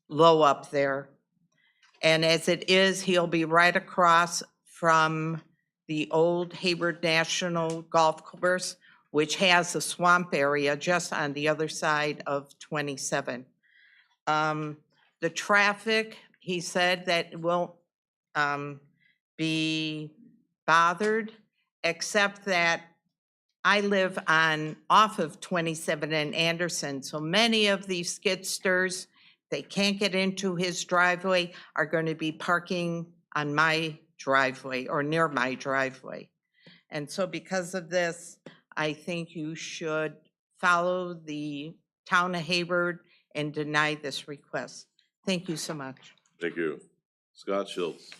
low up there. And as it is, he'll be right across from the old Hayward National Golf Course, which has a swamp area just on the other side of 27. The traffic, he said that it won't be bothered, except that I live off of 27 and Anderson, so many of these skidsters, they can't get into his driveway, are going to be parking on my driveway or near my driveway. And so because of this, I think you should follow the town of Hayward and deny this request. Thank you so much. Thank you. Scott Schultz.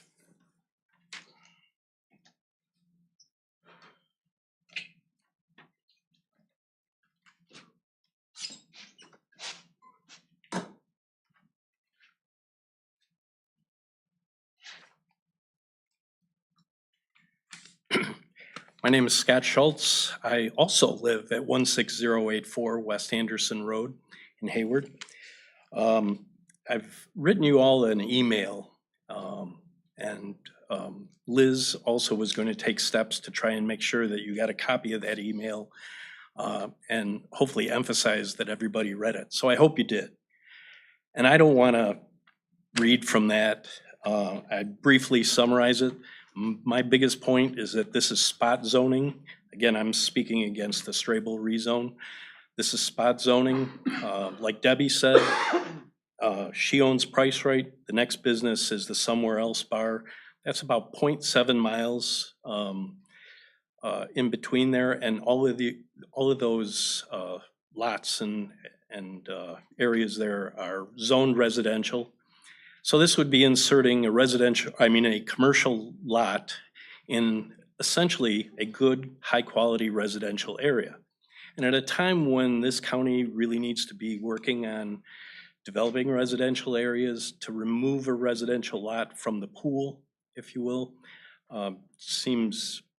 My name is Scott Schultz. I also live at 16084 West Anderson Road in Hayward. I've written you all an email, and Liz also was going to take steps to try and make sure that you got a copy of that email and hopefully emphasize that everybody read it. So I hope you did. And I don't want to read from that. I briefly summarize it. My biggest point is that this is spot zoning. Again, I'm speaking against the Strable rezone. This is spot zoning. Like Debbie said, she owns Price Right. The next business is the Somewhere Else Bar. That's about 0.7 miles in between there, and all of those lots and areas there are zoned residential. So this would be inserting a commercial lot in essentially a good, high-quality residential area. And at a time when this county really needs to be working on developing residential areas to remove a residential lot from the pool, if you will,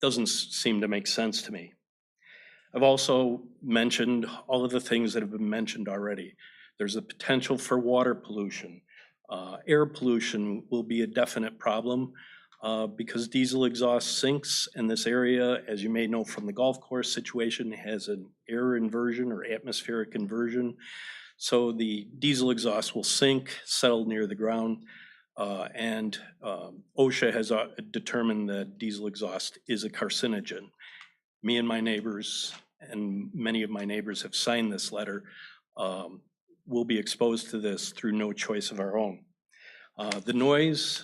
doesn't seem to make sense to me. I've also mentioned all of the things that have been mentioned already. There's a potential for water pollution. Air pollution will be a definite problem because diesel exhaust sinks, and this area, as you may know from the golf course situation, has an air inversion or atmospheric inversion. So the diesel exhaust will sink, settle near the ground, and OSHA has determined that diesel exhaust is a carcinogen. Me and my neighbors, and many of my neighbors have signed this letter, will be exposed to this through no choice of our own. The noise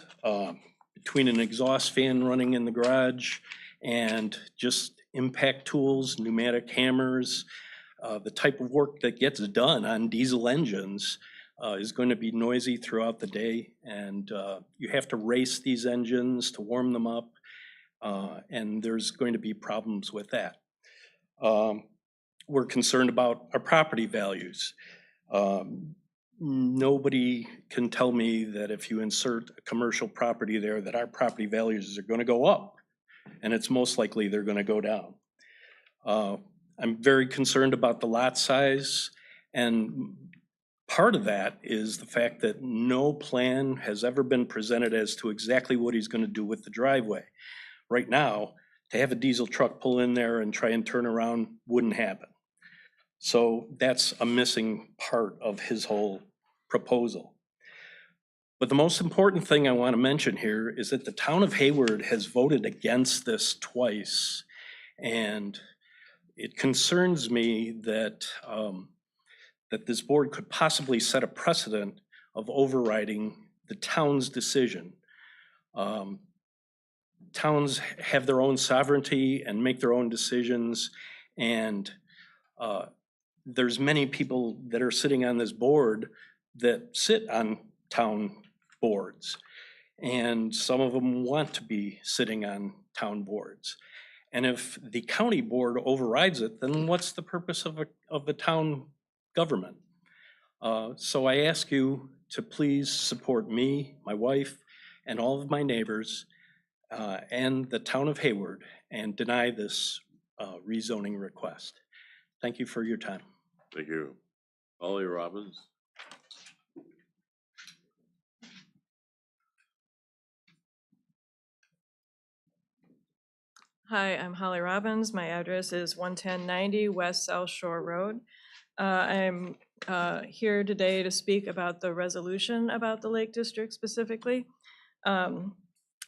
between an exhaust fan running in the garage and just impact tools, pneumatic hammers, the type of work that gets done on diesel engines is going to be noisy throughout the day, and you have to race these engines to warm them up, and there's going to be problems with that. We're concerned about our property values. Nobody can tell me that if you insert a commercial property there that our property values are going to go up, and it's most likely they're going to go down. I'm very concerned about the lot size, and part of that is the fact that no plan has ever been presented as to exactly what he's going to do with the driveway. Right now, to have a diesel truck pull in there and try and turn around wouldn't happen. So that's a missing part of his whole proposal. But the most important thing I want to mention here is that the town of Hayward has voted against this twice, and it concerns me that that this board could possibly set a precedent of overriding the town's decision. Towns have their own sovereignty and make their own decisions, and there's many people that are sitting on this board that sit on town boards, and some of them want to be sitting on town boards. And if the county board overrides it, then what's the purpose of the town government? So I ask you to please support me, my wife, and all of my neighbors and the town of Hayward and deny this rezoning request. Thank you for your time. Thank you. Ollie Robbins. Hi, I'm Holly Robbins. My address is 11090 West South Shore Road. I'm here today to speak about the resolution about the Lake District specifically. I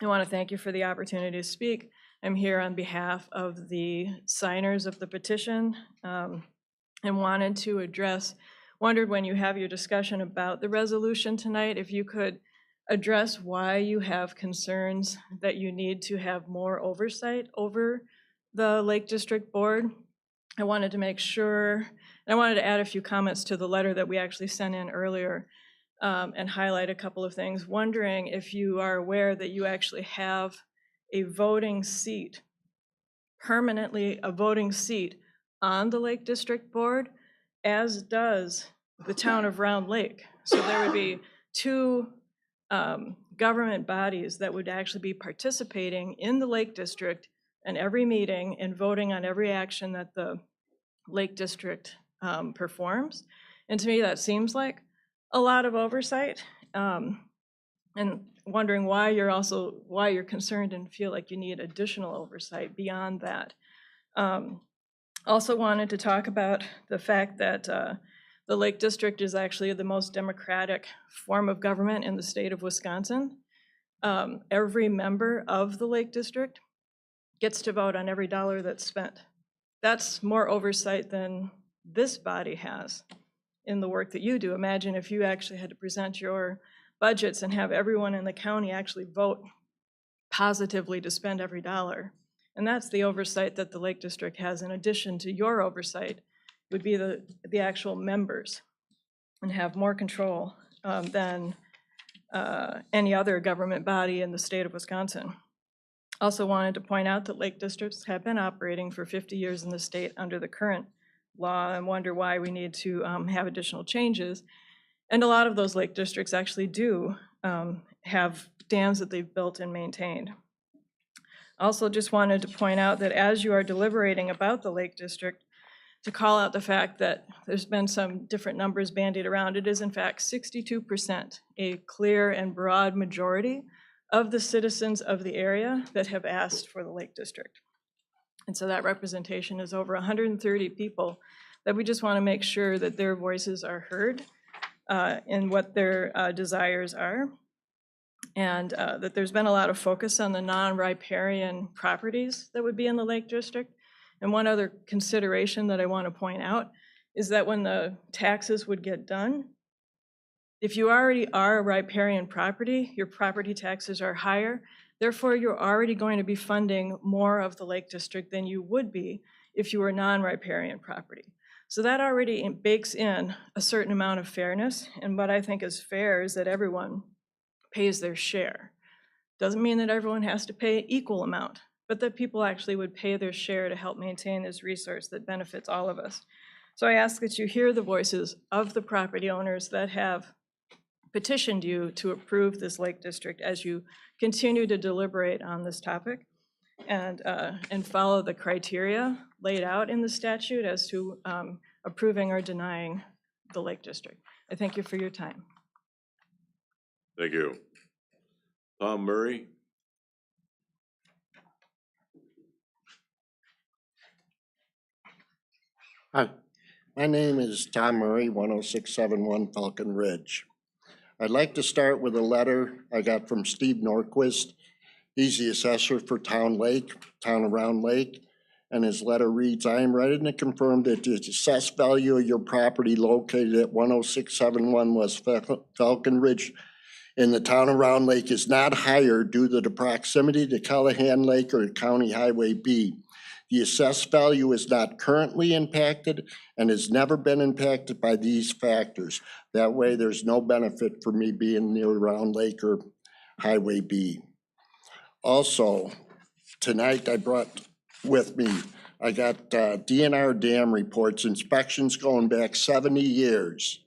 want to thank you for the opportunity to speak. I'm here on behalf of the signers of the petition and wanted to wondered when you have your discussion about the resolution tonight, if you could address why you have concerns that you need to have more oversight over the Lake District Board. I wanted to make sure, and I wanted to add a few comments to the letter that we actually sent in earlier and highlight a couple of things. Wondering if you are aware that you actually have a voting seat, permanently a voting seat on the Lake District Board, as does the town of Round Lake. So there would be two government bodies that would actually be participating in the Lake District and every meeting and voting on every action that the Lake District performs. And to me, that seems like a lot of oversight. And wondering why you're concerned and feel like you need additional oversight beyond that. Also wanted to talk about the fact that the Lake District is actually the most democratic form of government in the state of Wisconsin. Every member of the Lake District gets to vote on every dollar that's spent. That's more oversight than this body has in the work that you do. Imagine if you actually had to present your budgets and have everyone in the county actually vote positively to spend every dollar. And that's the oversight that the Lake District has in addition to your oversight, would be the actual members and have more control than any other government body in the state of Wisconsin. Also wanted to point out that lake districts have been operating for 50 years in the state under the current law, and wonder why we need to have additional changes. And a lot of those lake districts actually do have dams that they've built and maintained. Also just wanted to point out that as you are deliberating about the Lake District, to call out the fact that there's been some different numbers bandied around. It is in fact 62%, a clear and broad majority of the citizens of the area that have asked for the Lake District. And so that representation is over 130 people that we just want to make sure that their voices are heard in what their desires are. And that there's been a lot of focus on the non-riparian properties that would be in the Lake District. And one other consideration that I want to point out is that when the taxes would get done, if you already are a riparian property, your property taxes are higher. Therefore, you're already going to be funding more of the Lake District than you would be if you were non-riparian property. So that already bakes in a certain amount of fairness. And what I think is fair is that everyone pays their share. Doesn't mean that everyone has to pay equal amount, but that people actually would pay their share to help maintain this resource that benefits all of us. So I ask that you hear the voices of the property owners that have petitioned you to approve this Lake District as you continue to deliberate on this topic, and follow the criteria laid out in the statute as to approving or denying the Lake District. I thank you for your time. Thank you. Tom Murray. Hi, my name is Tom Murray, 10671 Falcon Ridge. I'd like to start with a letter I got from Steve Norquist. He's the assessor for Town of Round Lake. And his letter reads, I am ready to confirm that the assessed value of your property located at 10671 West Falcon Ridge in the town of Round Lake is not higher due to the proximity to Callahan Lake or County Highway B. The assessed value is not currently impacted and has never been impacted by these factors. That way, there's no benefit for me being near Round Lake or Highway B. Also, tonight I brought with me, I got DNR dam reports, inspections going back 70 years.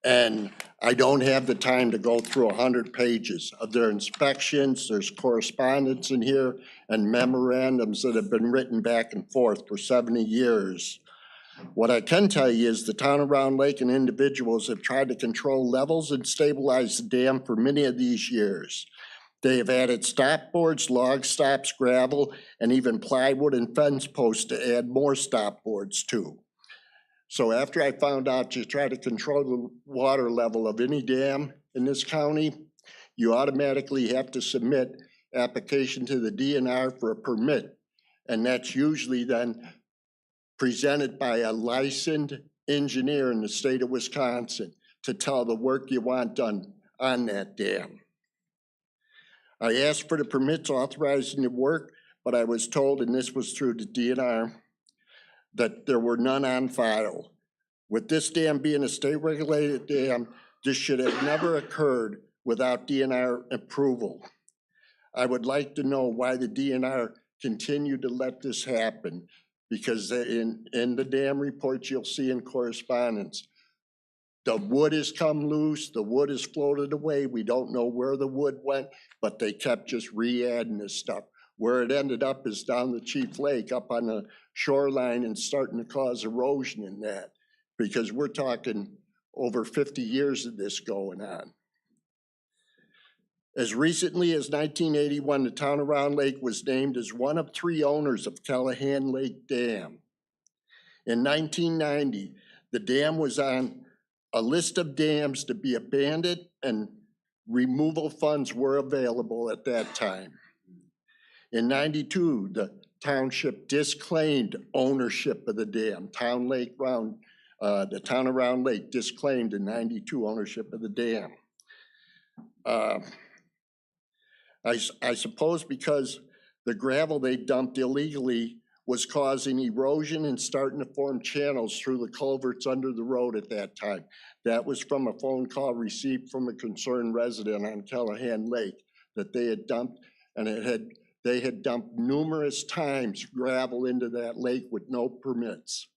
And I don't have the time to go through 100 pages of their inspections. There's correspondence in here and memorandums that have been written back and forth for 70 years. What I can tell you is the town of Round Lake and individuals have tried to control levels and stabilize the dam for many of these years. They have added stop boards, log stops, gravel, and even plywood and fence posts to add more stop boards too. So after I found out to try to control the water level of any dam in this county, you automatically have to submit application to the DNR for a permit. And that's usually then presented by a licensed engineer in the state of Wisconsin to tell the work you want done on that dam. I asked for the permits authorizing the work, but I was told, and this was through the DNR, that there were none on file. With this dam being a state-regulated dam, this should have never occurred without DNR approval. I would like to know why the DNR continued to let this happen, because in the dam reports you'll see in correspondence, the wood has come loose, the wood has floated away. We don't know where the wood went, but they kept just re-adding this stuff. Where it ended up is down the Chief Lake, up on the shoreline, and starting to cause erosion in that, because we're talking over 50 years of this going on. As recently as 1981, the town of Round Lake was named as one of 3 owners of Callahan Lake Dam. In 1990, the dam was on a list of dams to be abandoned, and removal funds were available at that time. In 92, the township disclaimed ownership of the dam. The town of Round Lake disclaimed in 92 ownership of the dam. I suppose because the gravel they dumped illegally was causing erosion and starting to form channels through the culverts under the road at that time. That was from a phone call received from a concerned resident on Callahan Lake that they had dumped, and they had dumped numerous times gravel into that lake with no permits.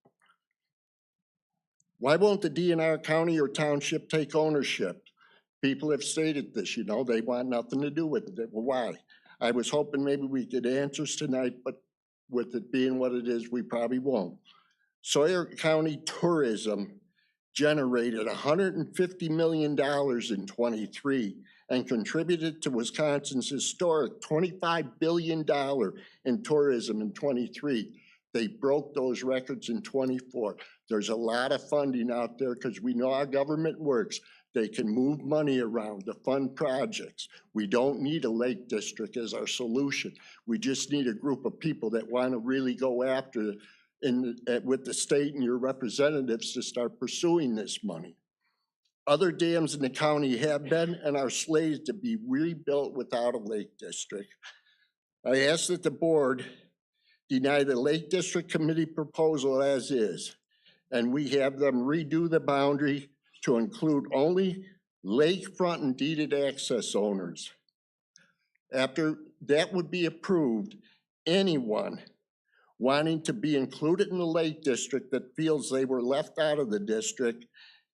Why won't the DNR county or township take ownership? People have stated this, they want nothing to do with it. Well, why? I was hoping maybe we get answers tonight, but with it being what it is, we probably won't. Sawyer County Tourism generated $150 million in 23 and contributed to Wisconsin's historic $25 billion in tourism in 23. They broke those records in 24. There's a lot of funding out there because we know how government works. They can move money around to fund projects. We don't need a lake district as our solution. We just need a group of people that want to really go after with the state and your representatives to start pursuing this money. Other dams in the county have been and are slated to be rebuilt without a lake district. I ask that the board deny the Lake District Committee proposal as is, and we have them redo the boundary to include only lakefront and deeded access owners. After that would be approved, anyone wanting to be included in the Lake District that feels they were left out of the district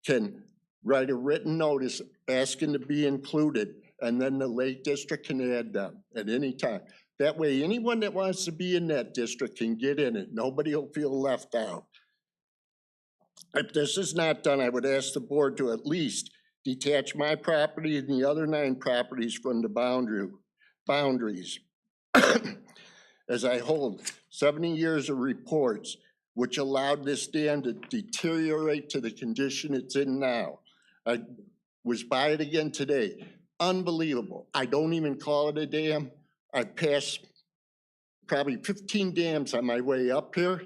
can write a written notice asking to be included, and then the Lake District can add them at any time. That way, anyone that wants to be in that district can get in it. Nobody will feel left out. If this is not done, I would ask the board to at least detach my property and the other 9 properties from the boundaries. As I hold 70 years of reports which allowed this dam to deteriorate to the condition it's in now. I was by it again today. Unbelievable. I don't even call it a dam. I passed probably 15 dams on my way up here.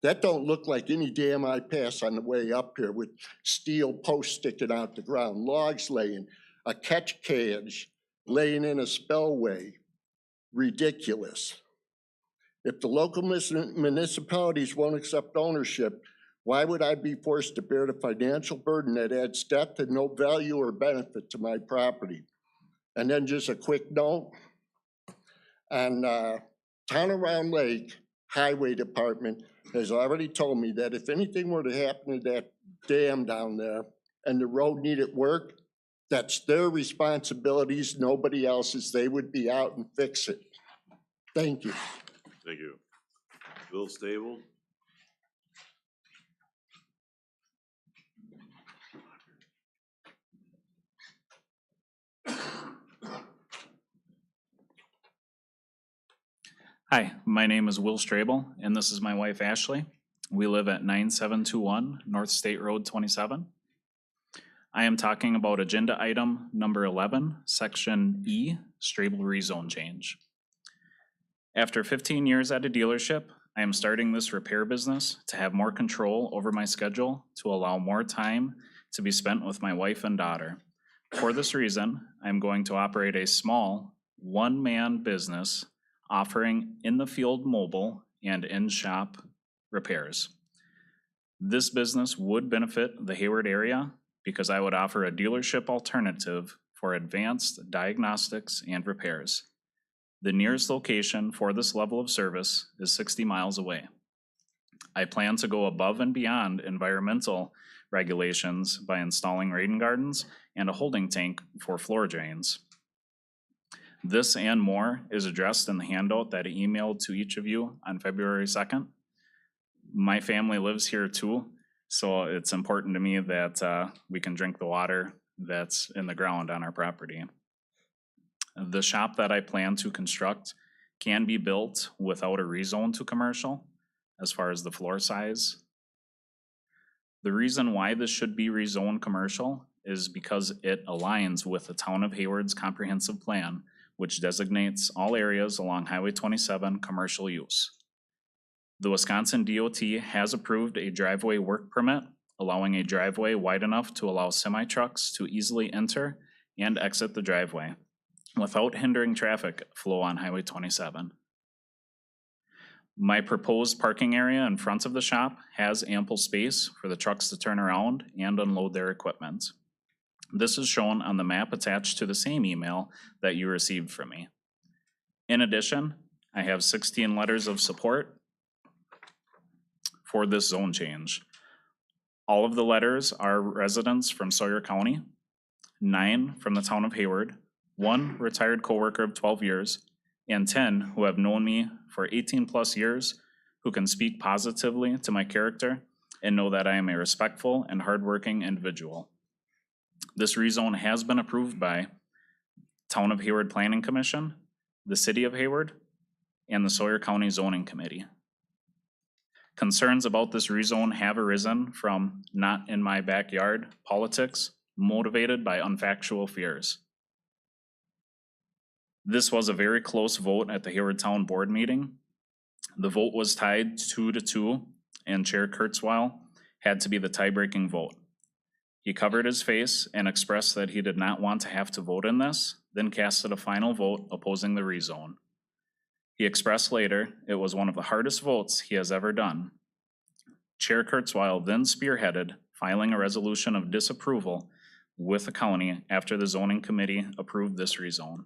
That don't look like any dam I pass on the way up here with steel posts sticking out the ground, logs laying, a catch cage laying in a spillway. Ridiculous. If the local municipalities won't accept ownership, why would I be forced to bear the financial burden that adds depth and no value or benefit to my property? And then just a quick note on Town of Round Lake Highway Department has already told me that if anything were to happen to that dam down there and the road needed work, that's their responsibilities, nobody else's. They would be out and fix it. Thank you. Thank you. Bill Stable? Hi, my name is Will Strabel, and this is my wife Ashley. We live at 9721 North State Road 27. I am talking about agenda item number 11, section E, Strabel rezone change. After 15 years at a dealership, I am starting this repair business to have more control over my schedule to allow more time to be spent with my wife and daughter. For this reason, I am going to operate a small, one-man business offering in-the-field mobile and in-shop repairs. This business would benefit the Hayward area because I would offer a dealership alternative for advanced diagnostics and repairs. The nearest location for this level of service is 60 miles away. I plan to go above and beyond environmental regulations by installing rain gardens and a holding tank for floor drains. This and more is addressed in the handout that I emailed to each of you on February 2nd. My family lives here too, so it's important to me that we can drink the water that's in the ground on our property. The shop that I plan to construct can be built without a rezone to commercial as far as the floor size. The reason why this should be rezoned commercial is because it aligns with the Town of Hayward's comprehensive plan, which designates all areas along Highway 27 commercial use. The Wisconsin DOT has approved a driveway work permit, allowing a driveway wide enough to allow semi-trucks to easily enter and exit the driveway without hindering traffic flow on Highway 27. My proposed parking area in front of the shop has ample space for the trucks to turn around and unload their equipment. This is shown on the map attached to the same email that you received from me. In addition, I have 16 letters of support for this zone change. All of the letters are residents from Sawyer County, 9 from the Town of Hayward, 1 retired coworker of 12 years, and 10 who have known me for 18 plus years, who can speak positively to my character and know that I am a respectful and hardworking individual. This rezone has been approved by Town of Hayward Planning Commission, the City of Hayward, and the Sawyer County Zoning Committee. Concerns about this rezone have arisen from not in my backyard politics motivated by unfactual fears. This was a very close vote at the Hayward Town Board meeting. The vote was tied 2-2, and Chair Kurzweil had to be the tie-breaking vote. He covered his face and expressed that he did not want to have to vote in this, then casted a final vote opposing the rezone. He expressed later it was one of the hardest votes he has ever done. Chair Kurzweil then spearheaded filing a resolution of disapproval with the county after the zoning committee approved this rezone.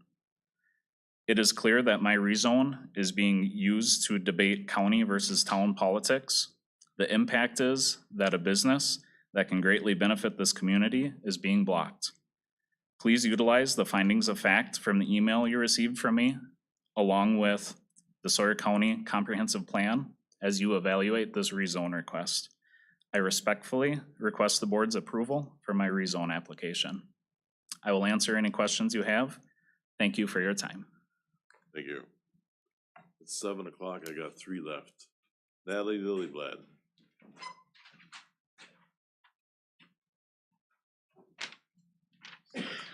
It is clear that my rezone is being used to debate county versus town politics. The impact is that a business that can greatly benefit this community is being blocked. Please utilize the findings of fact from the email you received from me, along with the Sawyer County Comprehensive Plan, as you evaluate this rezone request. I respectfully request the board's approval for my rezone application. I will answer any questions you have. Thank you for your time. Thank you. It's 7 o'clock, I got 3 left. Natalie Lillyblad.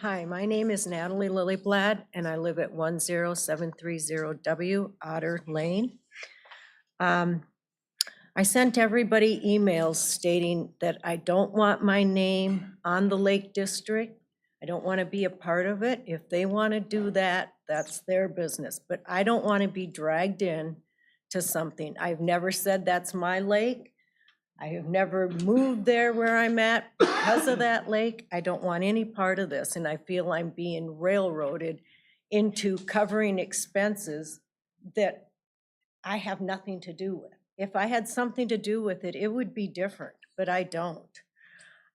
Hi, my name is Natalie Lillyblad, and I live at 10730W Otter Lane. I sent everybody emails stating that I don't want my name on the Lake District. I don't want to be a part of it. If they want to do that, that's their business. But I don't want to be dragged in to something. I've never said that's my lake. I have never moved there where I'm at because of that lake. I don't want any part of this, and I feel I'm being railroaded into covering expenses that I have nothing to do with. If I had something to do with it, it would be different, but I don't.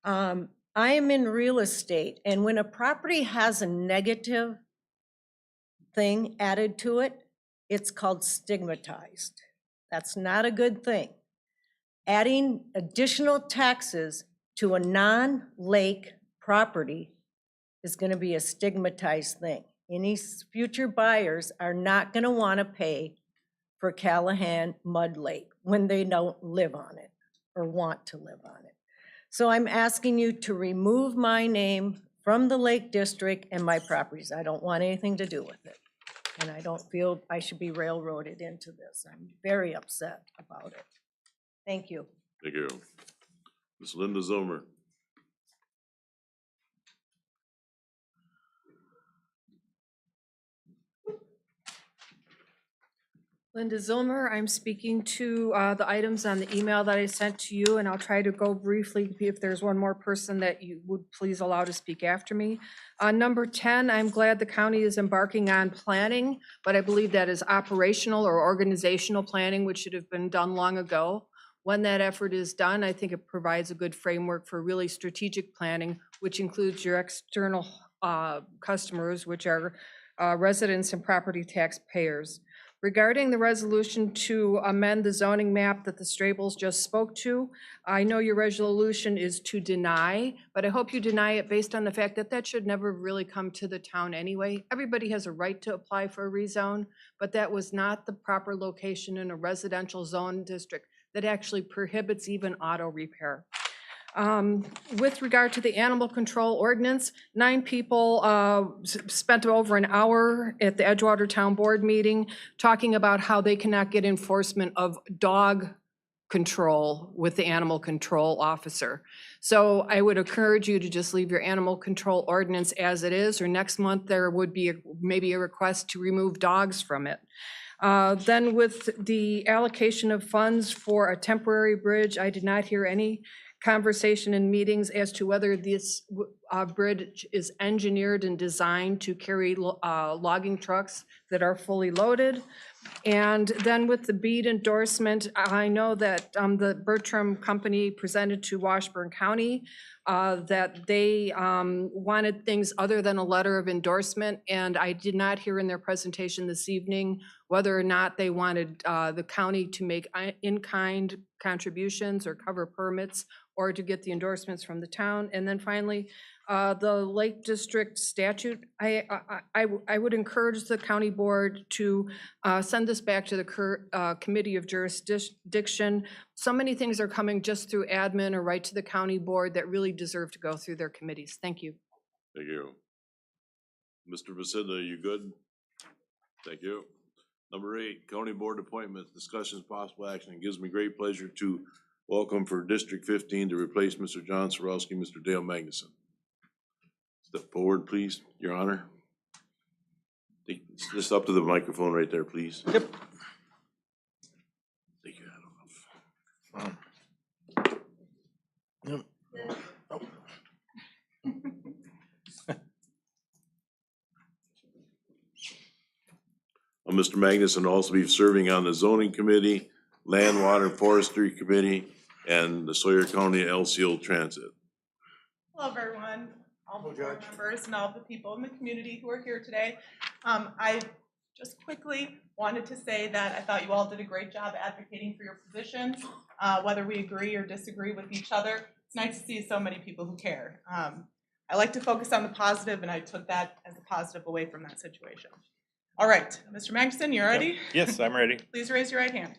I am in real estate, and when a property has a negative thing added to it, it's called stigmatized. That's not a good thing. Adding additional taxes to a non-lake property is going to be a stigmatized thing. Any future buyers are not going to want to pay for Callahan Mud Lake when they don't live on it or want to live on it. So I'm asking you to remove my name from the Lake District and my properties. I don't want anything to do with it. And I don't feel I should be railroaded into this. I'm very upset about it. Thank you. Thank you. Ms. Linda Zomer. Linda Zilmer, I'm speaking to the items on the email that I sent to you, and I'll try to go briefly if there's one more person that you would please allow to speak after me. Number 10, I'm glad the county is embarking on planning, but I believe that is operational or organizational planning, which should have been done long ago. When that effort is done, I think it provides a good framework for really strategic planning, which includes your external customers, which are residents and property taxpayers. Regarding the resolution to amend the zoning map that the Strables just spoke to, I know your resolution is to deny, but I hope you deny it based on the fact that that should never really come to the town anyway. Everybody has a right to apply for a rezone, but that was not the proper location in a residential zone district that actually prohibits even auto repair. With regard to the animal control ordinance, 9 people spent over an hour at the Edgewater Town Board meeting talking about how they cannot get enforcement of dog control with the animal control officer. So I would encourage you to just leave your animal control ordinance as it is, or next month there would be maybe a request to remove dogs from it. Then with the allocation of funds for a temporary bridge, I did not hear any conversation in meetings as to whether this bridge is engineered and designed to carry logging trucks that are fully loaded. And then with the BEAD endorsement, I know that the Bertram Company presented to Washburn County that they wanted things other than a letter of endorsement, and I did not hear in their presentation this evening whether or not they wanted the county to make in-kind contributions or cover permits or to get the endorsements from the town. And then finally, the Lake District statute, I would encourage the county board to send this back to the Committee of Jurisdiction. So many things are coming just through admin or right to the county board that really deserve to go through their committees. Thank you. Thank you. Mr. Becinda, you good? Thank you. Number 8, County Board appointments, discussions, possible action. It gives me great pleasure to welcome for District 15 to replace Mr. John Sorowski, Mr. Dale Magnuson. Step forward, please, Your Honor. Just up to the microphone right there, please. Yep. Take your hat off. Yep. Mr. Magnuson will also be serving on the Zoning Committee, Land, Water, and Forestry Committee, and the Sawyer County LCO Transit. Hello, everyone, all the board members and all the people in the community who are here today. I just quickly wanted to say that I thought you all did a great job advocating for your positions, whether we agree or disagree with each other. It's nice to see so many people who care. I like to focus on the positive, and I took that as a positive away from that situation. All right, Mr. Magnuson, you ready? Yes, I'm ready. Please raise your right hand.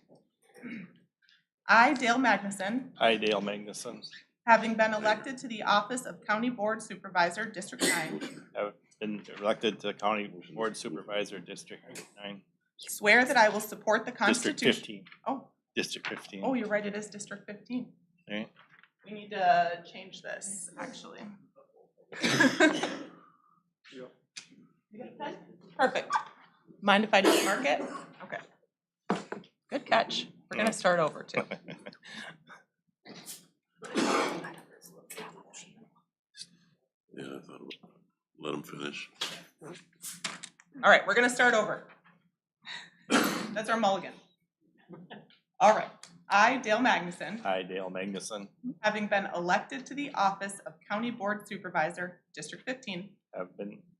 I, Dale Magnuson, I, Dale Magnuson, having been elected to the office of County Board Supervisor, District 9, have been elected to County Board Supervisor, District 9, swear that I will support the District Constitution. 15. Oh, District 15. oh, you're right, it is District 15. Okay. We need to change this, actually. You got a pen? Perfect. Mind if I just mark it? Okay. Good catch. We're gonna start over too. Yeah, I thought it would let him finish. All right, we're gonna start over. That's our mulligan. All right. I, Dale Magnuson, I, Dale Magnuson, having been elected to the office of County Board Supervisor, District 15,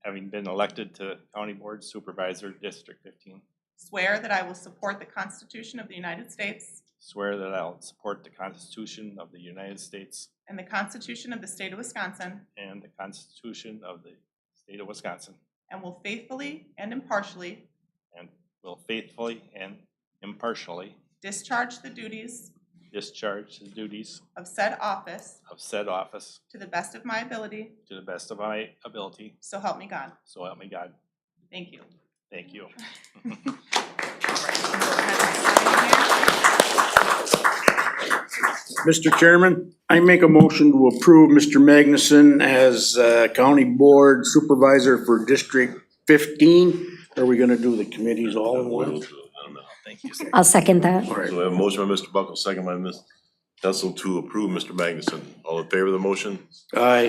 having been elected to County Board Supervisor, District 15, swear that I will support the Constitution of the United States swear that I'll support the Constitution of the United States and the Constitution of the State of Wisconsin, and the Constitution of the State of Wisconsin, and will faithfully and impartially and will faithfully and impartially discharge the duties discharge the duties of said office of said office to the best of my ability, to the best of my ability, so help me God. so help me God. Thank you. Thank you. Mr. Chairman, I make a motion to approve Mr. Magnuson as County Board Supervisor for District 15. Are we gonna do the committees all in one? Thank you. So I'll second that. All right. we have a motion by Mr. Buckles, second by Ms. Hessel to approve Mr. Magnuson. All in favor of the motion? Aye.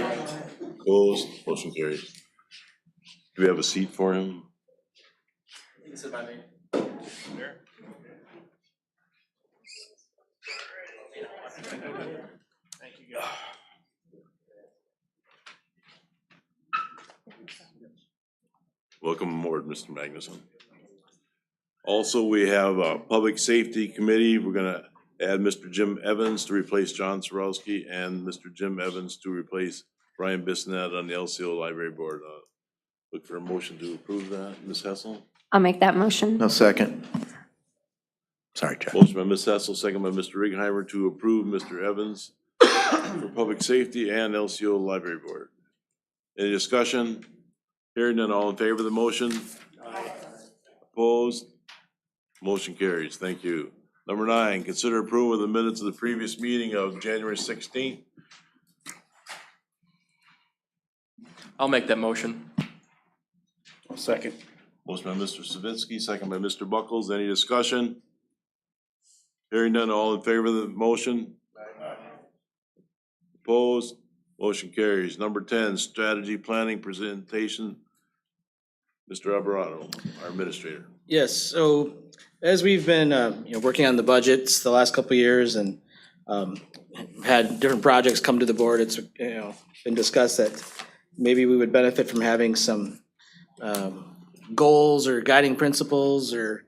Opposed? Motion carries. Do we have a seat for him? Welcome aboard, Mr. Magnuson. Also, we have a Public Safety Committee. We're gonna add Mr. Jim Evans to replace John Sorowski and Mr. Jim Evans to replace Brian Bissonnette on the LCO Library Board. Look for a motion to approve that. Ms. Hessel? I'll make that motion. No second. Sorry, Chuck. Motion by Ms. Hessel, second by Mr. Rigenheimer to approve Mr. Evans for Public Safety and LCO Library Board. Any discussion? Hearing none, all in favor of the motion? Opposed? Motion carries. Thank you. Number 9, consider approval of the minutes of the previous meeting of January 16th. I'll make that motion. Second. Motion by Mr. Savinsky, second by Mr. Buckles. Any discussion? Hearing none, all in favor of the motion? Opposed? Motion carries. Number 10, strategy planning presentation. Mr. Alvarado, our administrator. Yes, so as we've been, working on the budgets the last couple of years and had different projects come to the board, it's, been discussed that maybe we would benefit from having some goals or guiding principles or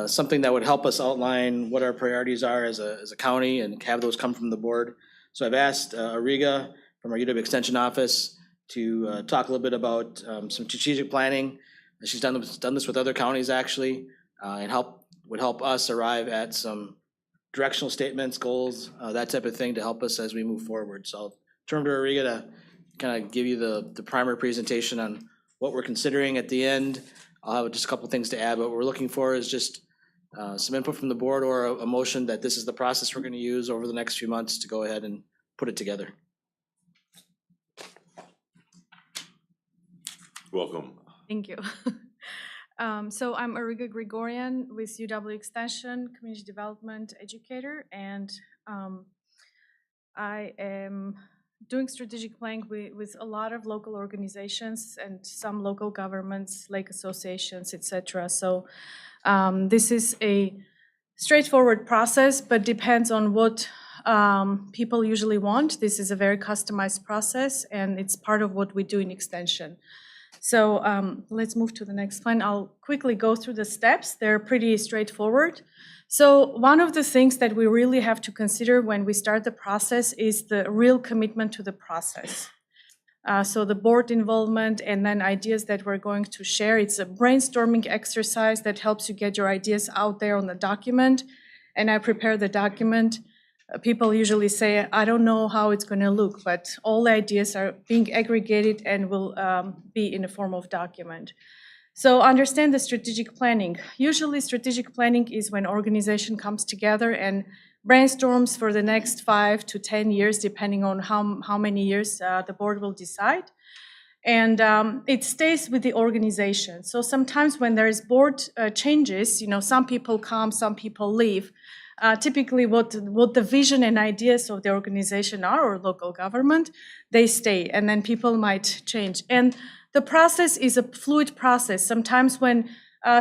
something that would help us outline what our priorities are as a county and have those come from the board. So I've asked Ariga from our UW Extension Office to talk a little bit about some strategic planning. She's done this with other counties actually, and would help us arrive at some directional statements, goals, that type of thing to help us as we move forward. So I'll turn to Ariga to kind of give you the primer presentation on what we're considering at the end. I'll have just a couple things to add. What we're looking for is just some input from the board or a motion that this is the process we're going to use over the next few months to go ahead and put it together. Welcome. Thank you. So I'm Ariga Grigorian with UW Extension, Community Development Educator, and I am doing strategic planning with a lot of local organizations and some local governments, lake associations, etc. So this is a straightforward process, but depends on what people usually want. This is a very customized process, and it's part of what we do in Extension. So let's move to the next plan. I'll quickly go through the steps. They're pretty straightforward. So one of the things that we really have to consider when we start the process is the real commitment to the process. So the board involvement and then ideas that we're going to share. It's a brainstorming exercise that helps you get your ideas out there on the document. And I prepare the document. People usually say, I don't know how it's going to look, but all the ideas are being aggregated and will be in the form of document. So understand the strategic planning. Usually strategic planning is when organization comes together and brainstorms for the next 5 to 10 years, depending on how many years the board will decide. And it stays with the organization. So sometimes when there is board changes, some people come, some people leave. Typically what the vision and ideas of the organization are or local government, they stay, and then people might change. And the process is a fluid process. Sometimes when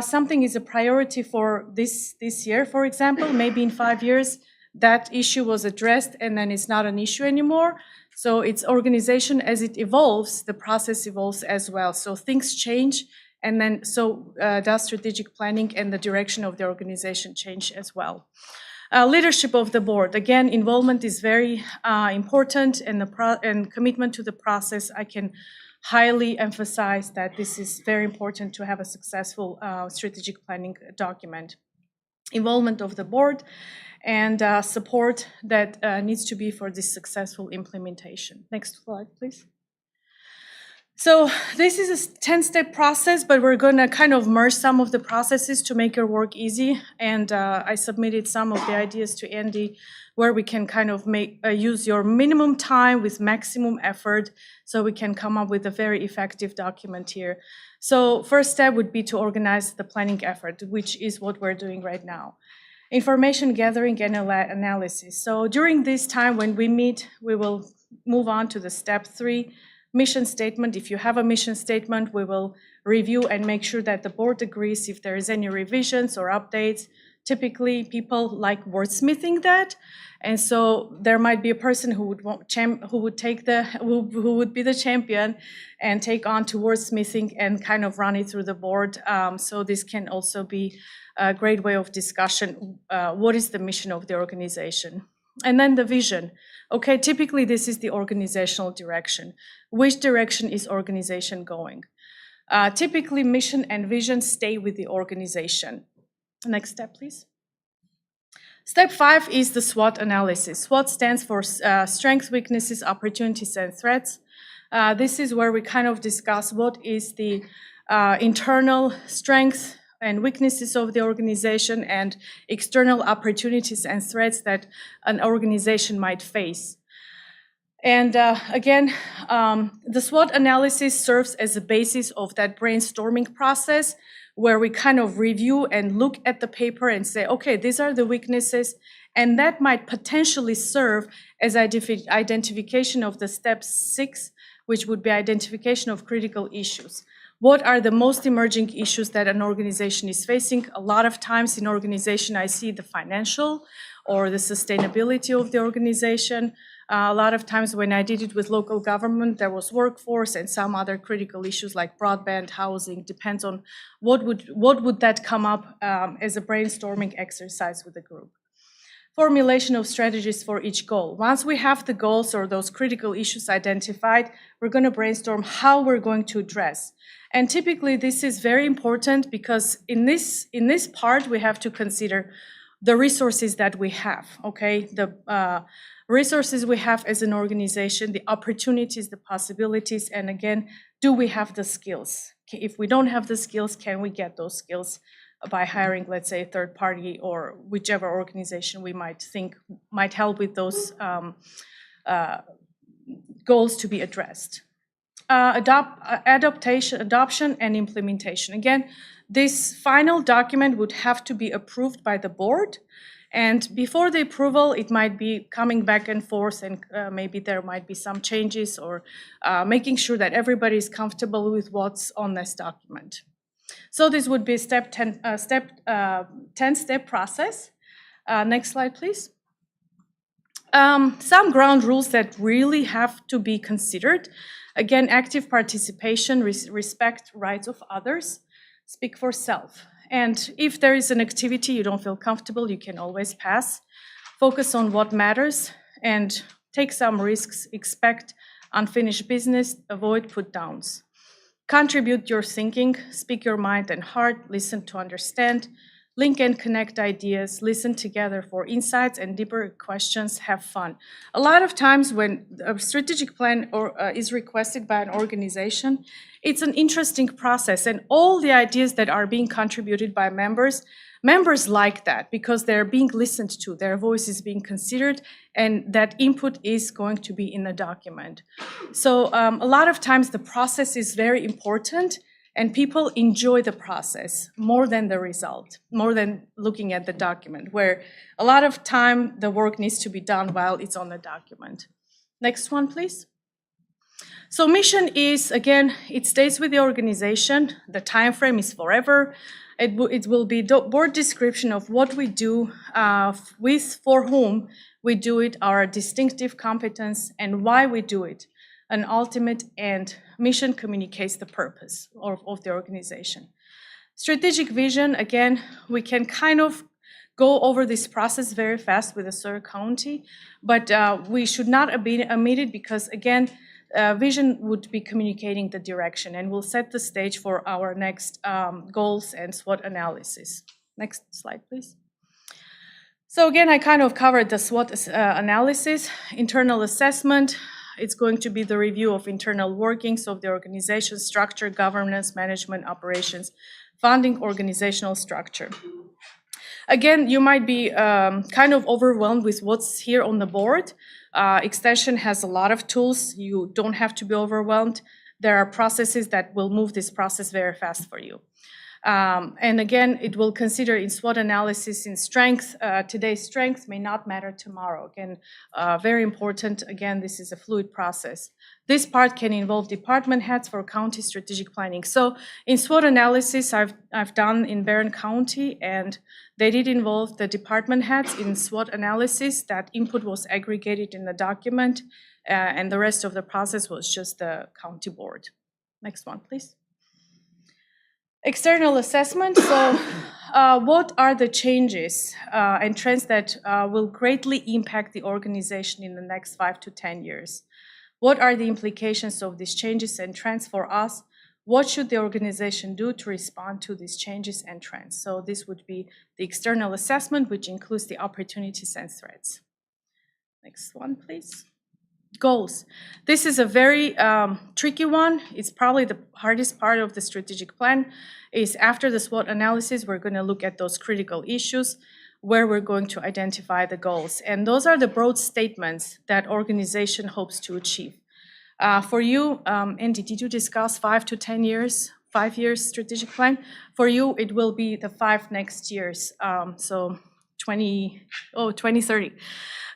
something is a priority for this year, for example, maybe in 5 years, that issue was addressed and then it's not an issue anymore. So it's organization as it evolves, the process evolves as well. So things change, and then so does strategic planning and the direction of the organization change as well. Leadership of the board. Again, involvement is very important, and commitment to the process. I can highly emphasize that this is very important to have a successful strategic planning document. involvement of the board, and support that needs to be for this successful implementation. Next slide, please. So this is a 10-step process, but we're going to kind of merge some of the processes to make your work easy. And I submitted some of the ideas to Andy where we can kind of use your minimum time with maximum effort so we can come up with a very effective document here. So first step would be to organize the planning effort, which is what we're doing right now. Information gathering and analysis. So during this time when we meet, we will move on to the step 3, mission statement. If you have a mission statement, we will review and make sure that the board agrees if there is any revisions or updates. Typically, people like wordsmithing that, and so there might be a person who would who would be the champion and take on to wordsmithing and kind of run it through the board. So this can also be a great way of discussion. What is the mission of the organization? And then the vision. Okay, typically this is the organizational direction. Which direction is organization going? Typically mission and vision stay with the organization. Next step, please. Step 5 is the SWOT analysis. SWOT stands for strengths, weaknesses, opportunities, and threats. This is where we kind of discuss what is the internal strengths and weaknesses of the organization and external opportunities and threats that an organization might face. And again, the SWOT analysis serves as a basis of that brainstorming process where we kind of review and look at the paper and say, okay, these are the weaknesses, and that might potentially serve as identification of the step 6, which would be identification of critical issues. What are the most emerging issues that an organization is facing? A lot of times in organization, I see the financial or the sustainability of the organization. A lot of times when I did it with local government, there was workforce and some other critical issues like broadband, housing, depends on what would that come up as a brainstorming exercise with the group. Formulation of strategies for each goal. Once we have the goals or those critical issues identified, we're going to brainstorm how we're going to address. And typically this is very important because in this part, we have to consider the resources that we have, okay? The resources we have as an organization, the opportunities, the possibilities, and again, do we have the skills? If we don't have the skills, can we get those skills by hiring, let's say, a third party or whichever organization we might think might help with those goals to be addressed. Adoption and implementation. Again, this final document would have to be approved by the board. And before the approval, it might be coming back and forth, and maybe there might be some changes or making sure that everybody is comfortable with what's on this document. So this would be a 10-step process. Next slide, please. Some ground rules that really have to be considered. Again, active participation, respect rights of others, speak for self. And if there is an activity you don't feel comfortable, you can always pass. Focus on what matters and take some risks. Expect unfinished business, avoid put-downs. Contribute your thinking, speak your mind and heart, listen to understand, link and connect ideas, listen together for insights and deeper questions, have fun. A lot of times when a strategic plan is requested by an organization, it's an interesting process, and all the ideas that are being contributed by members like that because they're being listened to, their voice is being considered, and that input is going to be in the document. So a lot of times the process is very important, and people enjoy the process more than the result, more than looking at the document, where a lot of time the work needs to be done while it's on the document. Next one, please. So mission is, again, it stays with the organization. The time frame is forever. It will be board description of what we do, for whom we do it, our distinctive competence, and why we do it. An ultimate end. Mission communicates the purpose of the organization. Strategic vision, again, we can kind of go over this process very fast with the Sawyer County, but we should not omit it because, again, vision would be communicating the direction and will set the stage for our next goals and SWOT analysis. Next slide, please. So again, I kind of covered the SWOT analysis, internal assessment. It's going to be the review of internal workings of the organization, structure, governance, management, operations, funding, organizational structure. Again, you might be kind of overwhelmed with what's here on the board. Extension has a lot of tools. You don't have to be overwhelmed. There are processes that will move this process very fast for you. And again, it will consider in SWOT analysis in strength. Today's strength may not matter tomorrow. Again, very important. Again, this is a fluid process. This part can involve department heads for county strategic planning. So in SWOT analysis, I've done in Barron County, and they did involve the department heads in SWOT analysis. That input was aggregated in the document, and the rest of the process was just the county board. Next one, please. External assessment. So what are the changes and trends that will greatly impact the organization in the next 5 to 10 years? What are the implications of these changes and trends for us? What should the organization do to respond to these changes and trends? So this would be the external assessment, which includes the opportunities and threats. Next one, please. Goals. This is a very tricky one. It's probably the hardest part of the strategic plan. Is after the SWOT analysis, we're going to look at those critical issues where we're going to identify the goals. And those are the broad statements that organization hopes to achieve. For you, Andy, did you discuss 5 to 10 years, 5 years strategic plan? For you, it will be the 5 next years, so 2030.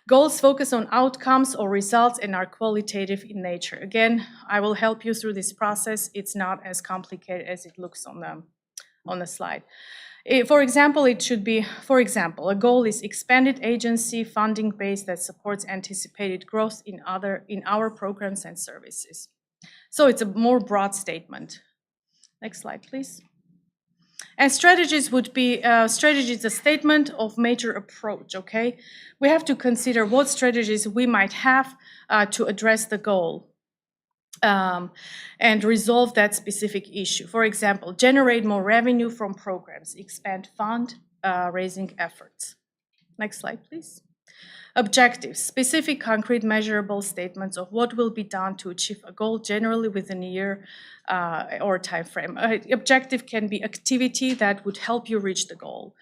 Goals focus on outcomes or results and are qualitative in nature. Again, I will help you through this process. It's not as complicated as it looks on the slide. For example, it should be, a goal is expanded agency funding base that supports anticipated growth in our programs and services. So it's a more broad statement. Next slide, please. And strategies would be, strategy is a statement of major approach, okay? We have to consider what strategies we might have to address the goal and resolve that specific issue. For example, generate more revenue from programs, expand fund raising efforts. Next slide, please. Objectives, specific, concrete, measurable statements of what will be done to achieve a goal, generally within a year or time frame. Objective can be activity that would help you reach the goal.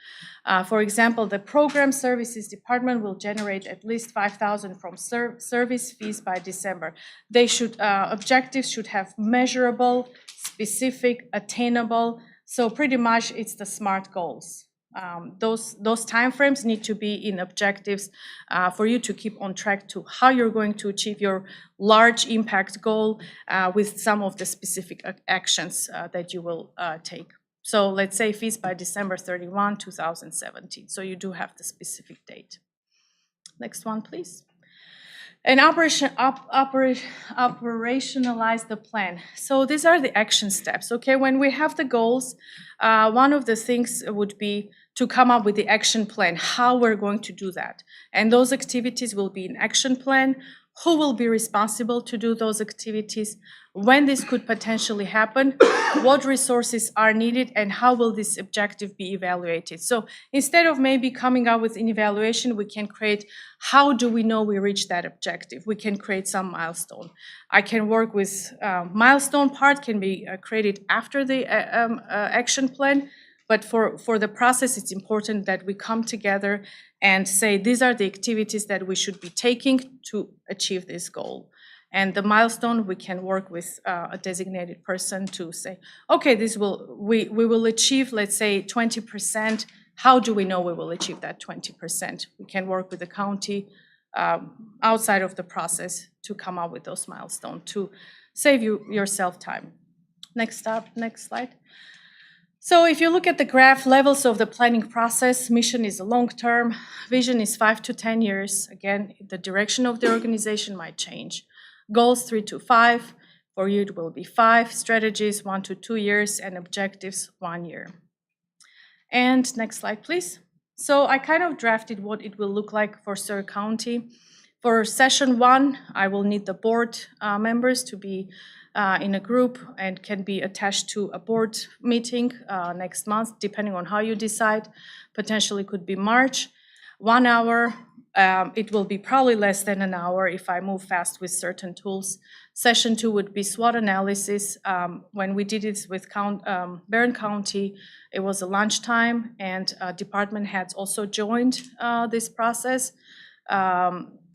For example, the program services department will generate at least $5,000 from service fees by December. They should, objectives should have measurable, specific, attainable. So pretty much it's the SMART goals. Those timeframes need to be in objectives for you to keep on track to how you're going to achieve your large impact goal with some of the specific actions that you will take. So let's say fees by December 31, 2017. So you do have the specific date. Next one, please. And operationalize the plan. So these are the action steps, okay? When we have the goals, one of the things would be to come up with the action plan, how we're going to do that. And those activities will be an action plan. Who will be responsible to do those activities? When this could potentially happen? What resources are needed? And how will this objective be evaluated? So instead of maybe coming up with an evaluation, we can create, how do we know we reached that objective? We can create some milestone. I can work with milestone part can be created after the action plan. But for the process, it's important that we come together and say, these are the activities that we should be taking to achieve this goal. And the milestone, we can work with a designated person to say, okay, we will achieve, let's say, 20%. How do we know we will achieve that 20%? We can work with the county outside of the process to come up with those milestones to save yourself time. Next slide. So if you look at the graph, levels of the planning process, mission is a long-term, vision is 5 to 10 years. Again, the direction of the organization might change. Goals 3 to 5, for you it will be 5, strategies 1 to 2 years, and objectives 1 year. And next slide, please. So I kind of drafted what it will look like for Surrey County. For session 1, I will need the board members to be in a group and can be attached to a board meeting next month, depending on how you decide. Potentially could be March. 1 hour. It will be probably less than an hour if I move fast with certain tools. Session 2 would be SWOT analysis. When we did it with Barron County, it was a lunchtime, and department heads also joined this process.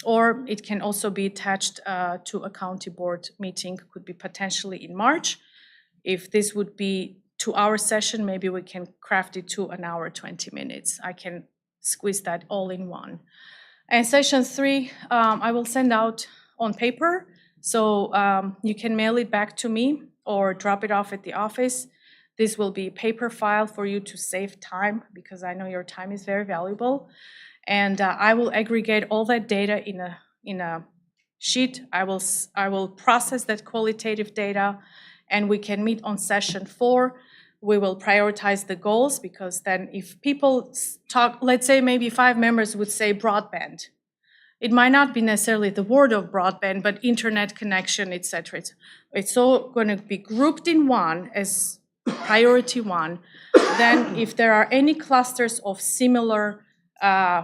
Or it can also be attached to a county board meeting, could be potentially in March. If this would be 2-hour session, maybe we can craft it to 1 hour, 20 minutes. I can squeeze that all in one. And session 3, I will send out on paper. So you can mail it back to me or drop it off at the office. This will be a paper file for you to save time, because I know your time is very valuable. And I will aggregate all that data in a sheet. I will process that qualitative data, and we can meet on session 4. We will prioritize the goals, because then if people talk, let's say maybe 5 members would say broadband. It might not be necessarily the word of broadband, but internet connection, et cetera. It's all going to be grouped in one as priority 1. Then if there are any clusters of similar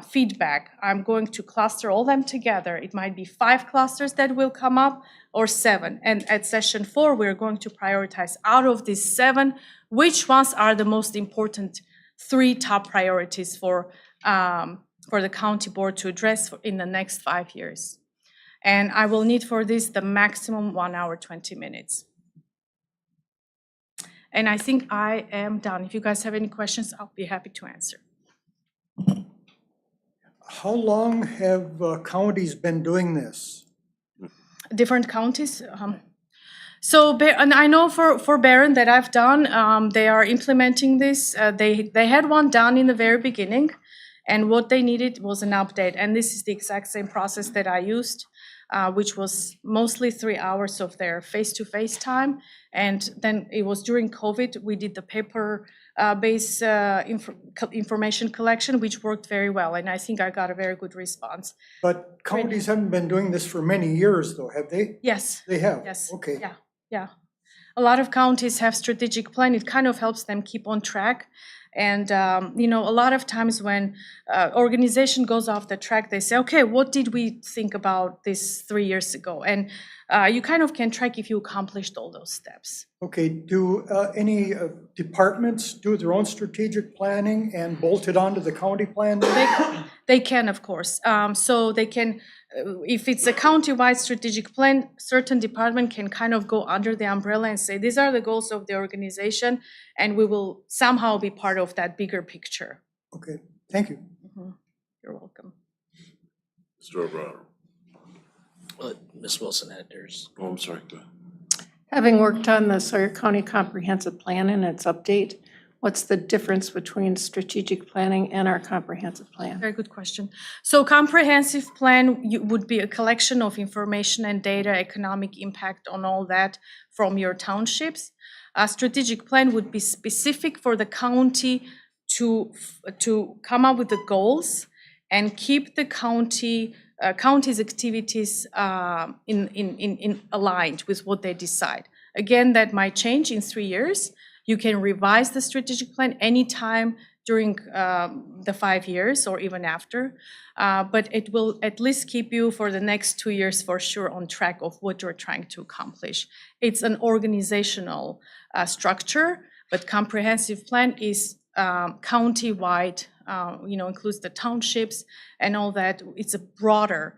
feedback, I'm going to cluster all them together. It might be 5 clusters that will come up, or 7. And at session 4, we're going to prioritize out of these 7, which ones are the most important 3 top priorities for the county board to address in the next 5 years. And I will need for this the maximum 1 hour, 20 minutes. And I think I am done. If you guys have any questions, I'll be happy to answer. How long have counties been doing this? Different counties. And I know for Barron that I've done, they are implementing this. They had one done in the very beginning, and what they needed was an update. And this is the exact same process that I used, which was mostly 3 hours of their face-to-face time. And then it was during COVID, we did the paper-based information collection, which worked very well. And I think I got a very good response. But counties haven't been doing this for many years, though, have they? Yes. They have? Yes. Okay. Yeah. A lot of counties have strategic plan. It kind of helps them keep on track. And, a lot of times when organization goes off the track, they say, okay, what did we think about this 3 years ago? And you kind of can track if you accomplished all those steps. Okay, do any departments do their own strategic planning and bolt it onto the county plan? They can, of course. So they can, if it's a county-wide strategic plan, certain department can kind of go under the umbrella and say, these are the goals of the organization, and we will somehow be part of that bigger picture. Okay, thank you. Mm-hmm. You're welcome. Mr. O'Brien. Ms. Wilson had hers. Oh, I'm sorry. Go ahead. Having worked on the Sawyer County Comprehensive Plan and its update, what's the difference between strategic planning and our comprehensive plan? Very good question. So comprehensive plan would be a collection of information and data, economic impact on all that from your townships. A strategic plan would be specific for the county to come up with the goals and keep the county's activities in aligned with what they decide. Again, that might change in 3 years. You can revise the strategic plan anytime during the 5 years or even after, but it will at least keep you for the next 2 years for sure on track of what you're trying to accomplish. It's an organizational structure, but comprehensive plan is county-wide, includes the townships and all that. It's a broader,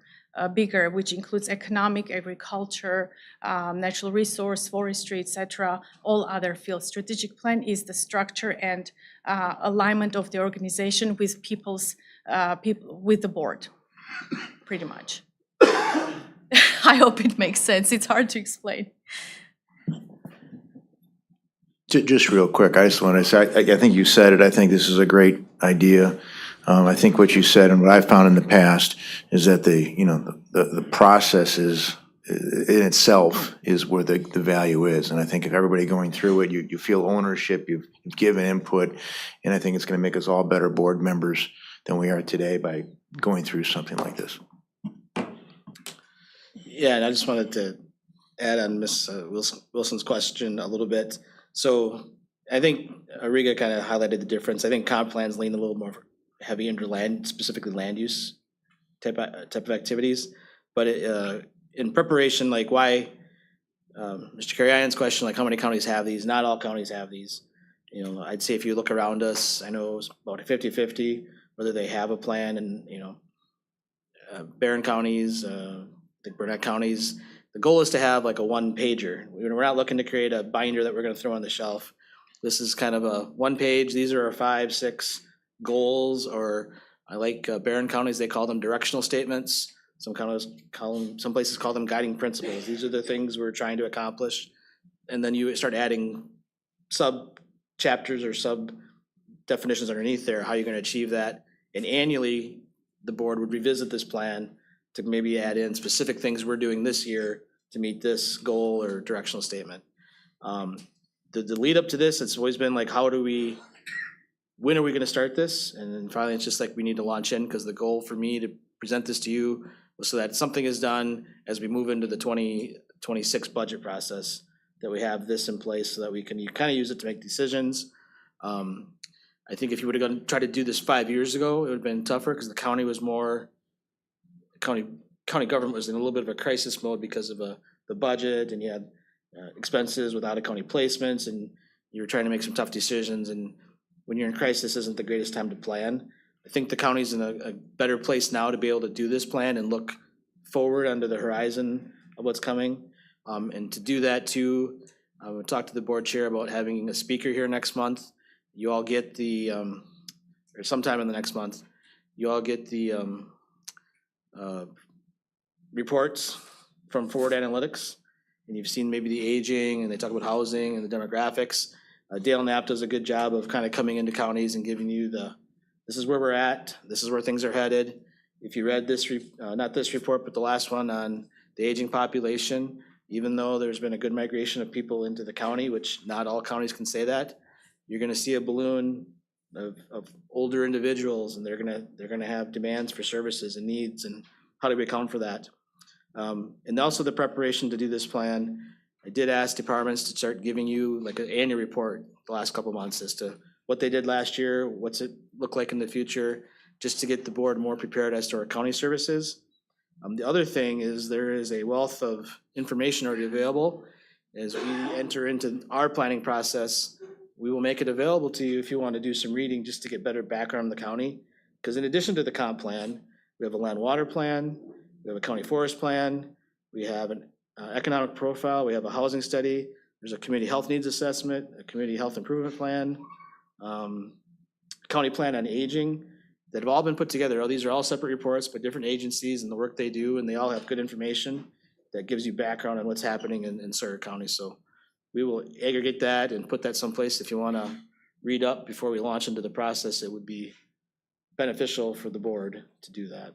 bigger, which includes economic, agriculture, natural resource, forestry, etc., all other fields. Strategic plan is the structure and alignment of the organization with people with the board, pretty much. I hope it makes sense. It's hard to explain. Just real quick, I just want to say, I think you said it, I think this is a great idea. I think what you said and what I've found in the past is that the process is, in itself, is where the value is. And I think if everybody going through it, you feel ownership, you've given input, and I think it's going to make us all better board members than we are today by going through something like this. Yeah, and I just wanted to add on Ms. Wilson's question a little bit. So I think Riga kind of highlighted the difference. I think comp plans lean a little more heavy into land, specifically land use type of activities. But in preparation, like why, Mr. Carrion's question, like how many counties have these? Not all counties have these. You know, I'd say if you look around us, I know it's about a 50-50, whether they have a plan. And, you know, Barron counties, the Burnett counties, the goal is to have like a one pager. We're not looking to create a binder that we're gonna throw on the shelf. This is kind of a one page. These are our 5-6 goals, or I like Barron counties, they call them directional statements. Some counties call them, some places call them guiding principles. These are the things we're trying to accomplish. And then you start adding sub chapters or sub definitions underneath there, how you're gonna achieve that. And annually, the board would revisit this plan to maybe add in specific things we're doing this year to meet this goal or directional statement. The lead up to this, it's always been like, when are we gonna start this? And then finally, it's just like, we need to launch in, because the goal for me to present this to you was so that something is done as we move into the 2026 budget process, that we have this in place so that we can kind of use it to make decisions. I think if you would have gone try to do this 5 years ago, it would have been tougher, because the county was more, county government was in a little bit of a crisis mode because of the budget, and you had expenses without a county placements, and you were trying to make some tough decisions. And when you're in crisis, isn't the greatest time to plan. I think the county's in a better place now to be able to do this plan and look forward under the horizon of what's coming. And to do that too, I would talk to the board chair about having a speaker here next month. You all get the, or sometime in the next month, you all get the reports from Forward Analytics. And you've seen maybe the aging, and they talk about housing and the demographics. Dale Knapp does a good job of kind of coming into counties and giving you this is where we're at, this is where things are headed. If you read this, not this report, but the last one on the aging population, even though there's been a good migration of people into the county, which not all counties can say that, you're gonna see a balloon of older individuals, and they're gonna have demands for services and needs, and how do we account for that? And also the preparation to do this plan, I did ask departments to start giving you like an annual report the last couple of months as to what they did last year, what's it look like in the future, just to get the board more prepared as to our county services. The other thing is there is a wealth of information already available. As we enter into our planning process, we will make it available to you if you want to do some reading just to get better background on the county. Because in addition to the comp plan, we have a land water plan, we have a county forest plan, we have an economic profile, we have a housing study, there's a community health needs assessment, a community health improvement plan, county plan on aging, that have all been put together. These are all separate reports, but different agencies and the work they do, and they all have good information that gives you background on what's happening in Sawyer County. So we will aggregate that and put that someplace. If you want to read up before we launch into the process, it would be beneficial for the board to do that.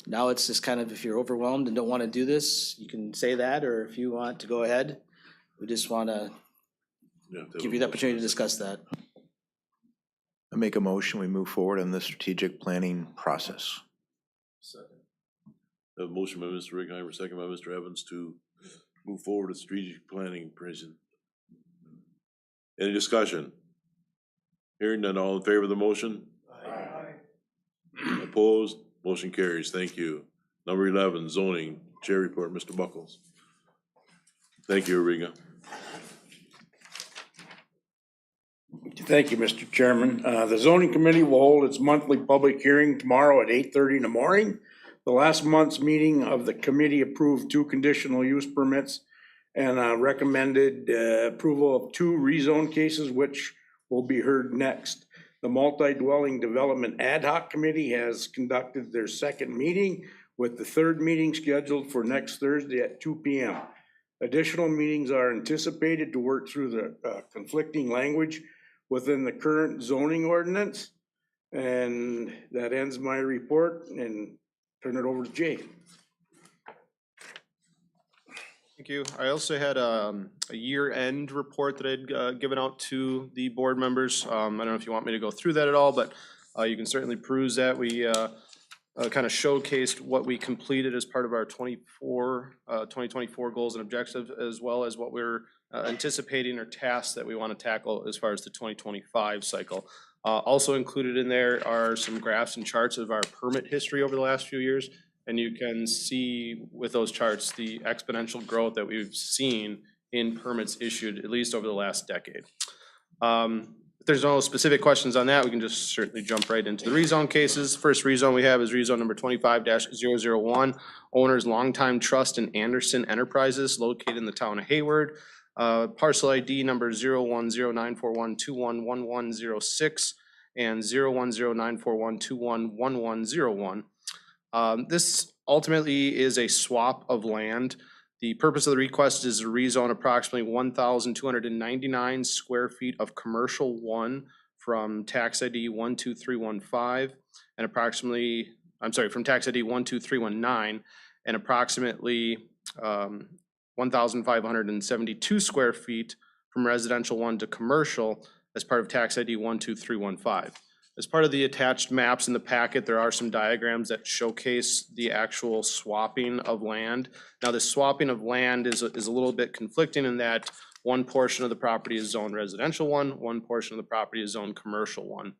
Now it's just kind of, if you're overwhelmed and don't want to do this, you can say that, or if you want to go ahead, we just want to give you the opportunity to discuss that. I make a motion, we move forward on the strategic planning process. A motion by Mr. Righeimer, second by Mr. Evans to move forward with strategic planning prison. Any discussion? Hearing none, all in favor of the motion? Aye. Opposed? Motion carries. Thank you. Number 11, zoning, chair report, Mr. Buckles. Thank you, Riga. Thank you, Mr. Chairman. The zoning committee will hold its monthly public hearing tomorrow at 8:30 in the morning. The last month's meeting of the committee approved 2 conditional use permits and recommended approval of 2 rezone cases, which will be heard next. The multi-dwelling development ad hoc committee has conducted their second meeting, with the 3rd meeting scheduled for next Thursday at 2 p.m. Additional meetings are anticipated to work through the conflicting language within the current zoning ordinance. And that ends my report, and turn it over to Jay. Thank you. I also had a year-end report that I'd given out to the board members. I don't know if you want me to go through that at all, but you can certainly peruse that. We kind of showcased what we completed as part of our 2024 goals and objectives, as well as what we're anticipating or tasks that we want to tackle as far as the 2025 cycle. Also included in there are some graphs and charts of our permit history over the last few years. And you can see with those charts the exponential growth that we've seen in permits issued, at least over the last decade. If there's no specific questions on that, we can just certainly jump right into the rezone cases. First rezone we have is rezone number 25-001, owner's longtime trust in Anderson Enterprises located in the town of Hayward. Parcel ID number 01094121106 and 01094121101. This ultimately is a swap of land. The purpose of the request is to rezone approximately 1,299 square feet of commercial 1 from tax ID 12315 and approximately, from tax ID 12319 and approximately 1,572 square feet from residential 1 to commercial as part of tax ID 12315. As part of the attached maps in the packet, there are some diagrams that showcase the actual swapping of land. Now, the swapping of land is a little bit conflicting in that one portion of the property is zoned residential 1, one portion of the property is zoned commercial 1.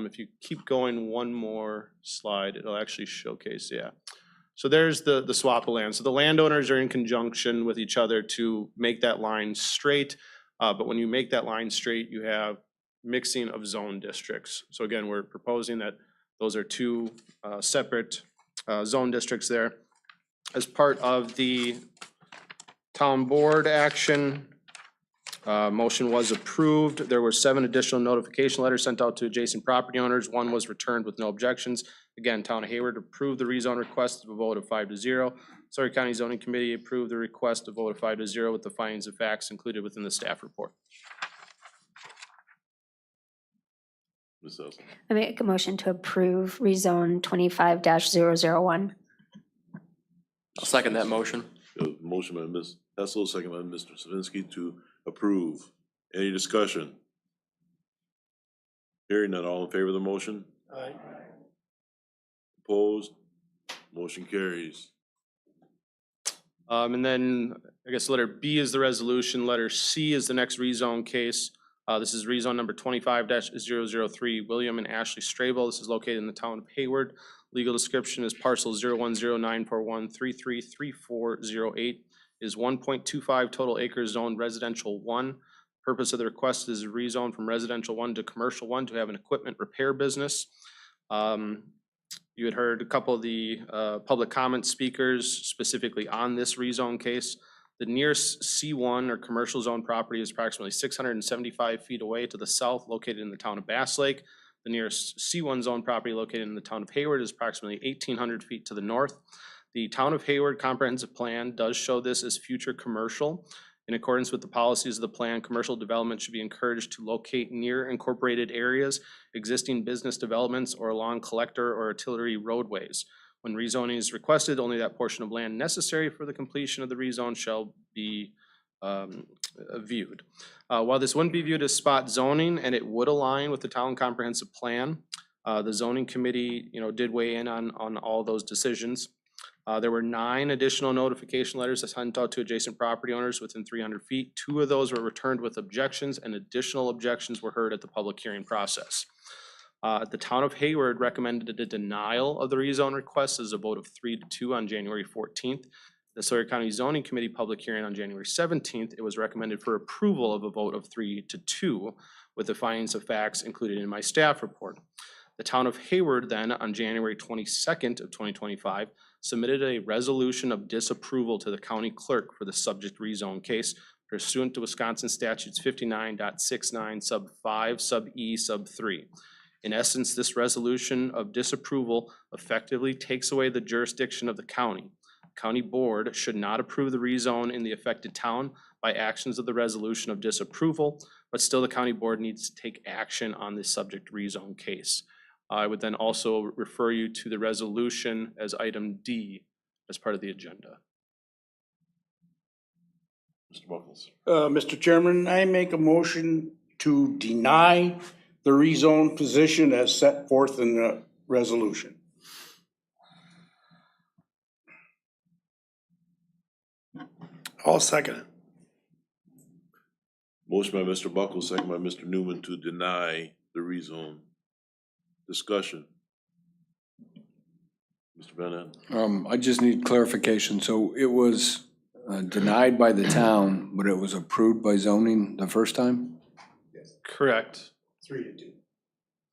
If you keep going one more slide, it'll actually showcase, yeah. So there's the swap of land. So the landowners are in conjunction with each other to make that line straight. But when you make that line straight, you have mixing of zone districts. So again, we're proposing that those are two separate zone districts there. As part of the town board action, motion was approved. There were 7 additional notification letters sent out to adjacent property owners. 1 was returned with no objections. Again, Town of Hayward approved the rezone request of a vote of 5-0. Sawyer County Zoning Committee approved the request of vote of 5-0 with the findings of facts included within the staff report. Ms. Elson. I make a motion to approve rezone 25-001. I'll second that motion. Motion by Ms. Hessel, second by Mr. Savinsky to approve. Any discussion? Hearing none, all in favor of the motion? Aye. Opposed? Motion carries. And then I guess letter B is the resolution. Letter C is the next rezone case. This is rezone number 25-003, William and Ashley Strabel. This is located in the town of Hayward. Legal description is parcel 0109413333408 is 1.25 total acres zoned residential 1. Purpose of the request is rezone from residential 1 to commercial 1 to have an equipment repair business. You had heard a couple of the public comment speakers specifically on this rezone case. The nearest C1 or commercial zone property is approximately 675 feet away to the south, located in the town of Bass Lake. The nearest C1 zone property located in the town of Hayward is approximately 1,800 feet to the north. The town of Hayward comprehensive plan does show this as future commercial. In accordance with the policies of the plan, commercial development should be encouraged to locate near incorporated areas, existing business developments, or along collector or artillery roadways. When rezoning is requested, only that portion of land necessary for the completion of the rezone shall be viewed. While this wouldn't be viewed as spot zoning and it would align with the town comprehensive plan, the zoning committee, did weigh in on all those decisions. There were 9 additional notification letters sent out to adjacent property owners within 300 feet. 2 of those were returned with objections, and additional objections were heard at the public hearing process. The town of Hayward recommended a denial of the rezone request as a vote of 3-2 on January 14th. The Sawyer County Zoning Committee public hearing on January 17th, it was recommended for approval of a vote of 3-2 with the findings of facts included in my staff report. The town of Hayward then, on January 22nd of 2025, submitted a resolution of disapproval to the county clerk for the subject rezone case pursuant to Wisconsin statutes 59.69 sub 5 sub E sub 3. In essence, this resolution of disapproval effectively takes away the jurisdiction of the county. County board should not approve the rezone in the affected town by actions of the resolution of disapproval, but still the county board needs to take action on this subject rezone case. I would then also refer you to the resolution as item D as part of the agenda. Mr. Buckles. Mr. Chairman, I make a motion to deny the rezone position as set forth in the resolution. I'll second it. Motion by Mr. Buckles, second by Mr. Newman to deny the rezone. Discussion. Mr. Bennett? I just need clarification. So it was denied by the town, but it was approved by zoning the first time? Correct. 3-2.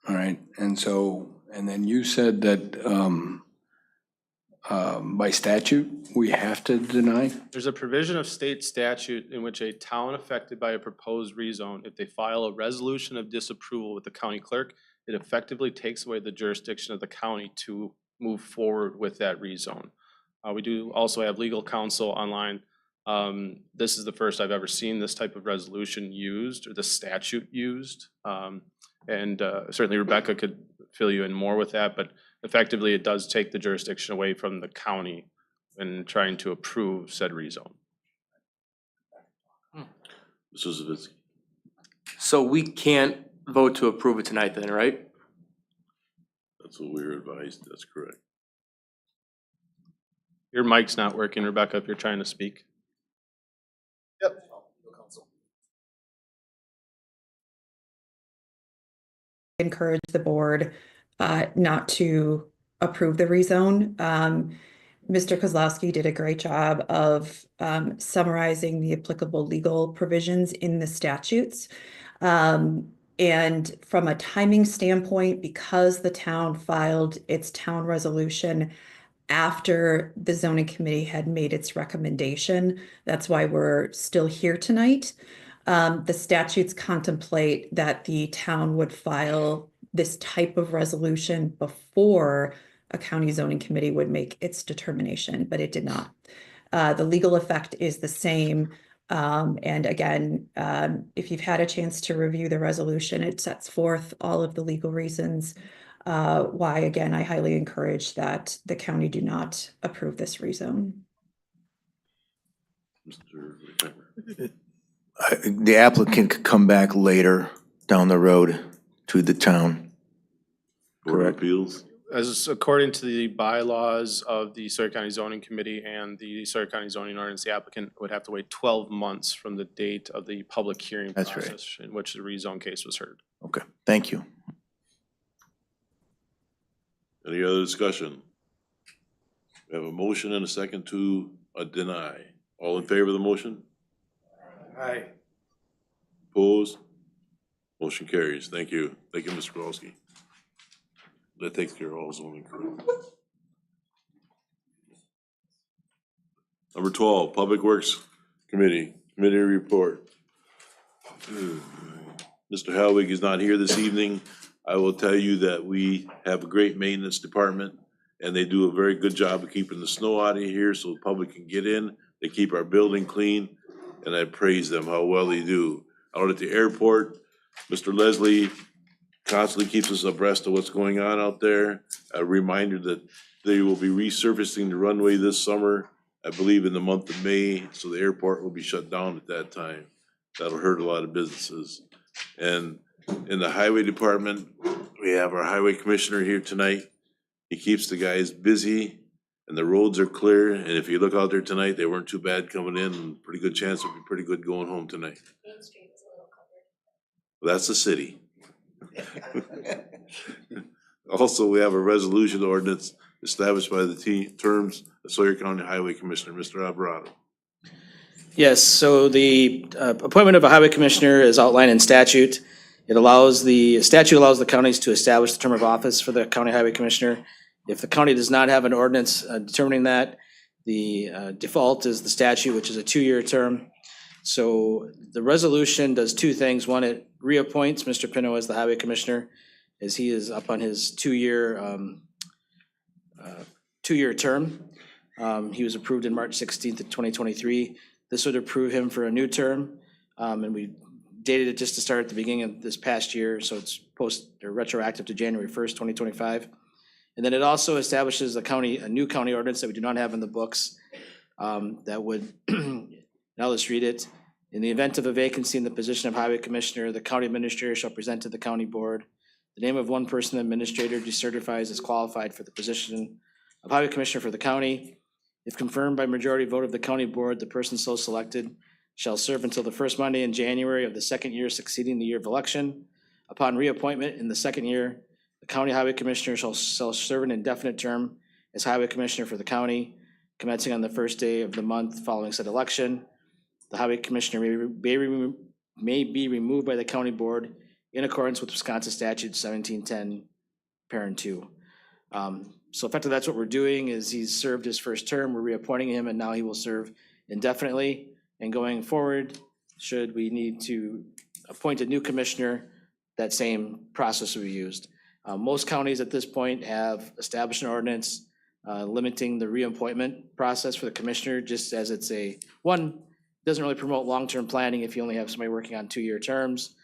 All right, and so, and then you said that by statute, we have to deny? There's a provision of state statute in which a town affected by a proposed rezone, if they file a resolution of disapproval with the county clerk, it effectively takes away the jurisdiction of the county to move forward with that rezone. We do also have legal counsel online. This is the first I've ever seen this type of resolution used, or the statute used. And certainly Rebecca could fill you in more with that, but effectively it does take the jurisdiction away from the county in trying to approve said rezone. Mr. Zavitsky? So we can't vote to approve it tonight then, right? That's what we were advised. That's correct. Your mic's not working, Rebecca, if you're trying to speak. Encourage the board not to approve the rezone. Mr. Kozlowski did a great job of summarizing the applicable legal provisions in the statutes. And from a timing standpoint, because the town filed its town resolution after the zoning committee had made its recommendation, that's why we're still here tonight. The statutes contemplate that the town would file this type of resolution before a county zoning committee would make its determination, but it did not. The legal effect is the same. And again, if you've had a chance to review the resolution, it sets forth all of the legal reasons why, again, I highly encourage that the county do not approve this rezone. Mr. The applicant could come back later down the road to the town. Board of Appeals? As according to the bylaws of the Sawyer County Zoning Committee and the Sawyer County Zoning Ordinance, the applicant would have to wait 12 months from the date of the public hearing That's right. process in which the rezone case was heard. Okay, thank you. Any other discussion? We have a motion and a second to deny. All in favor of the motion? Aye. Opposed? Motion carries. Thank you. Thank you, Mr. Kowalski. That takes care of all zoning. Number 12, Public Works Committee report. Mr. Helwig is not here this evening. I will tell you that we have a great maintenance department, and they do a very good job of keeping the snow out of here so the public can get in. They keep our building clean, and I praise them how well they do. Out at the airport, Mr. Leslie constantly keeps us abreast of what's going on out there. A reminder that they will be resurfacing the runway this summer, I believe in the month of May, so the airport will be shut down at that time. That'll hurt a lot of businesses. And in the highway department, we have our highway commissioner here tonight. He keeps the guys busy and the roads are clear. And if you look out there tonight, they weren't too bad coming in, and pretty good chance it'll be pretty good going home tonight. Well, that's the city. Also, we have a resolution ordinance established by the terms of Sawyer County Highway Commissioner, Mr. Alvarado. Yes, so the appointment of a highway commissioner is outlined in statute. Statute allows the counties to establish the term of office for the county highway commissioner. If the county does not have an ordinance determining that, the default is the statute, which is a 2-year term. So the resolution does two things. One, it reappoints Mr. Pino as the highway commissioner, as he is up on his 2-year term. He was approved in March 16th of 2023. This would approve him for a new term, and we dated it just to start at the beginning of this past year, so it's retroactive to January 1st, 2025. And then it also establishes a new county ordinance that we do not have in the books that would, now let's read it. In the event of a vacancy in the position of highway commissioner, the county administrator shall present to the county board the name of one person the administrator decertifies as qualified for the position of highway commissioner for the county. If confirmed by majority vote of the county board, the person so selected shall serve until the first Monday in January of the second year succeeding the year of election. Upon reappointment in the second year, the county highway commissioner shall serve an indefinite term as highway commissioner for the county, commencing on the first day of the month following said election. The highway commissioner may be removed by the county board in accordance with Wisconsin statute 1710, parent 2. So effectively, that's what we're doing, is he's served his first term, we're reappointing him, and now he will serve indefinitely. And going forward, should we need to appoint a new commissioner, that same process will be used. Most counties at this point have established an ordinance limiting the reappointment process for the commissioner, just as it's doesn't really promote long-term planning if you only have somebody working on 2-year terms.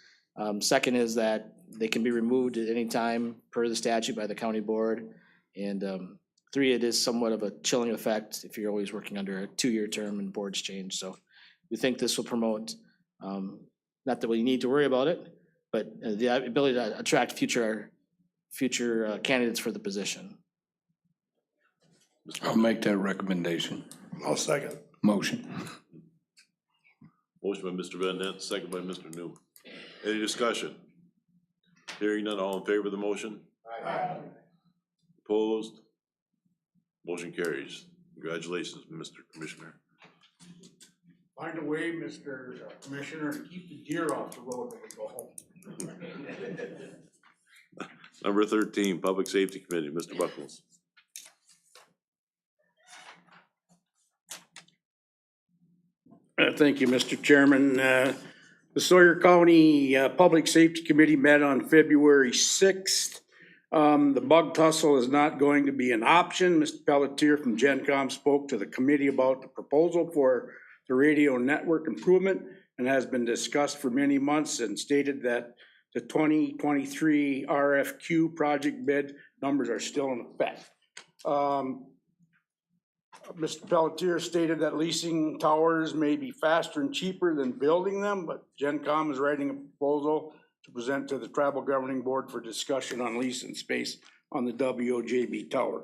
Second is that they can be removed at any time per the statute by the county board. And 3, it is somewhat of a chilling effect if you're always working under a 2-year term and boards change. So we think this will promote, not that we need to worry about it, but the ability to attract future candidates for the position. I'll make that recommendation. I'll second. Motion. Motion by Mr. Van Ness, second by Mr. Newman. Any discussion? Hearing none, all in favor of the motion? Aye. Opposed? Motion carries. Congratulations, Mr. Commissioner. Find a way, Mr. Commissioner, to keep the deer off the road when we go home. Number 13, Public Safety Committee, Mr. Buckles. Thank you, Mr. Chairman. The Sawyer County Public Safety Committee met on February 6th. The bug tussle is not going to be an option. Mr. Pelletier from GenCom spoke to the committee about the proposal for the radio network improvement and has been discussed for many months, and stated that the 2023 RFQ project bid numbers are still in effect. Mr. Pelletier stated that leasing towers may be faster and cheaper than building them, but GenCom is writing a proposal to present to the Tribal Governing Board for discussion on leasing space on the WOJB tower.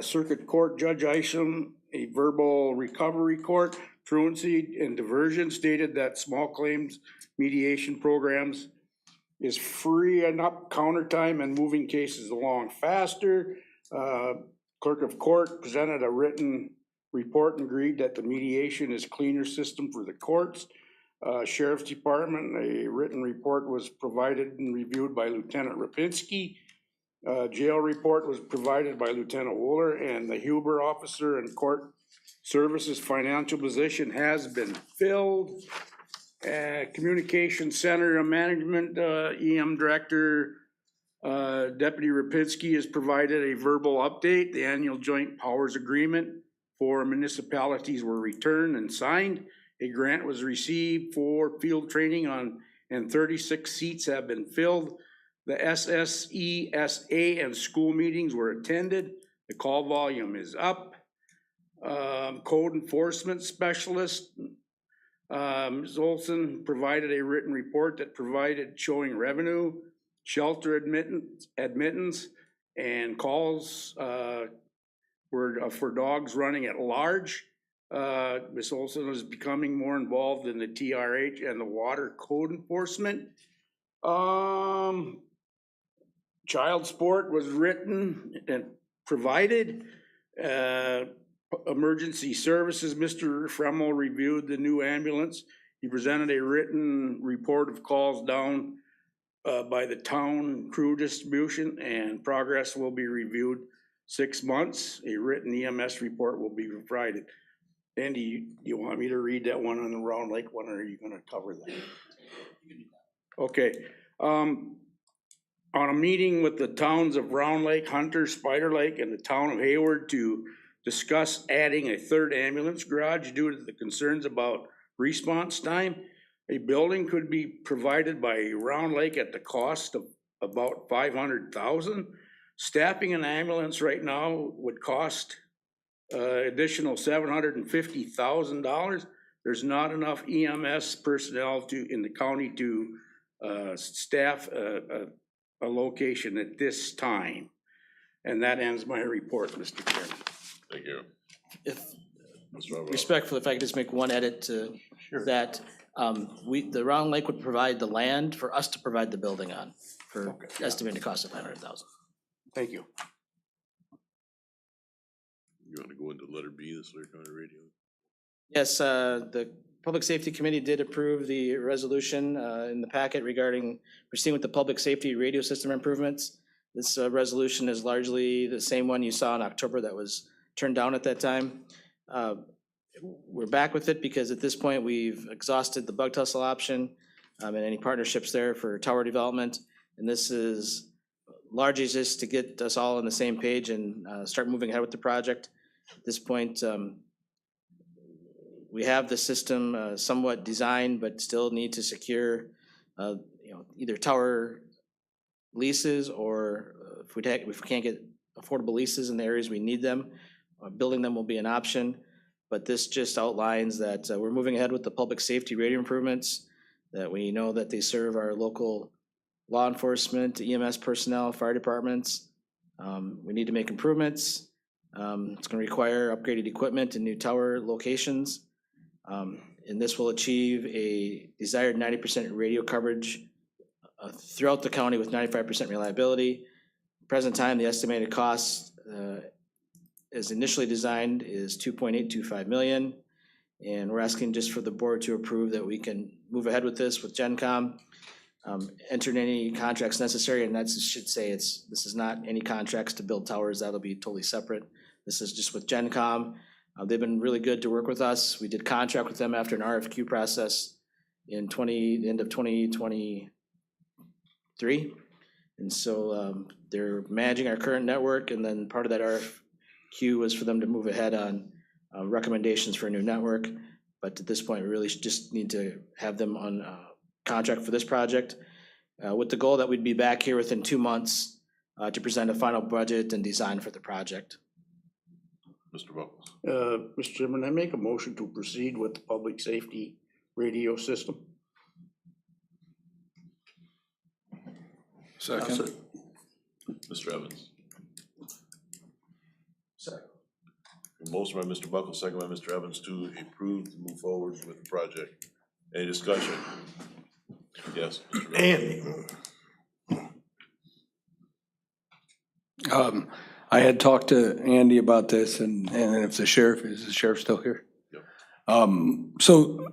Circuit Court Judge Isham, a verbal recovery court, truancy and diversion, stated that small claims mediation programs is freeing up counter time and moving cases along faster. Clerk of Court presented a written report and agreed that the mediation is a cleaner system for the courts. Sheriff's Department, a written report was provided and reviewed by Lieutenant Rapinski. Jail report was provided by Lieutenant Wooler, and the Huber officer and court services financial position has been filled. Communication Center Management, EM Director, Deputy Rapinski has provided a verbal update. The annual joint powers agreement for municipalities were returned and signed. A grant was received for field training and 36 seats have been filled. The SSESA and school meetings were attended. The call volume is up. Code enforcement specialist, Ms. Olson provided a written report that provided showing revenue, shelter admittance, and calls were for dogs running at large. Ms. Olson is becoming more involved in the TRH and the water code enforcement. Child support was written and provided. Emergency services, Mr. Fremmel reviewed the new ambulance. He presented a written report of calls down by the town crew distribution, and progress will be reviewed 6 months. A written EMS report will be provided. Andy, you want me to read that one on the Round Lake one, or are you gonna cover that? Okay. On a meeting with the towns of Round Lake, Hunter, Spider Lake, and the town of Hayward to discuss adding a third ambulance garage due to the concerns about response time, a building could be provided by Round Lake at the cost of about $500,000. Staffing an ambulance right now would cost additional $750,000. There's not enough EMS personnel in the county to staff a location at this time. And that ends my report, Mr. Chairman. Thank you. if Mr. Alvarado. respectfully, if I could just make one edit to that, the Round Lake would provide the land for us to provide the building on for estimated cost of $500,000. Thank you. You wanna go into letter B, the Sawyer County Radio? Yes, the Public Safety Committee did approve the resolution in the packet regarding proceeding with the public safety radio system improvements. This resolution is largely the same one you saw in October that was turned down at that time. We're back with it because at this point, we've exhausted the bug tussle option and any partnerships there for tower development. And this is largely just to get us all on the same page and start moving ahead with the project. At this point, we have the system somewhat designed, but still need to secure, either tower leases or if we can't get affordable leases in the areas we need them, building them will be an option. But this just outlines that we're moving ahead with the public safety radio improvements, that we know that they serve our local law enforcement, EMS personnel, fire departments. We need to make improvements. It's going to require upgraded equipment and new tower locations. And this will achieve a desired 90% radio coverage throughout the county with 95% reliability. Present time, the estimated cost as initially designed is $2.825 million. And we're asking just for the board to approve that we can move ahead with this with GenCom, enter in any contracts necessary, and that should say this is not any contracts to build towers, that'll be totally separate. This is just with GenCom. They've been really good to work with us. We did contract with them after an RFQ process in the end of 2023. And so they're managing our current network, and then part of that RFQ was for them to move ahead on recommendations for a new network. But at this point, we really just need to have them on contract for this project with the goal that we'd be back here within 2 months to present a final budget and design for the project. Mr. Buckles. Mr. Chairman, I make a motion to proceed with the public safety radio system. Second. Mr. Evans. Second. Motion by Mr. Buckles, second by Mr. Evans to approve to move forward with the project. Any discussion? Yes, Mr. Evans. I had talked to Andy about this, and if is the sheriff still here? Yep. So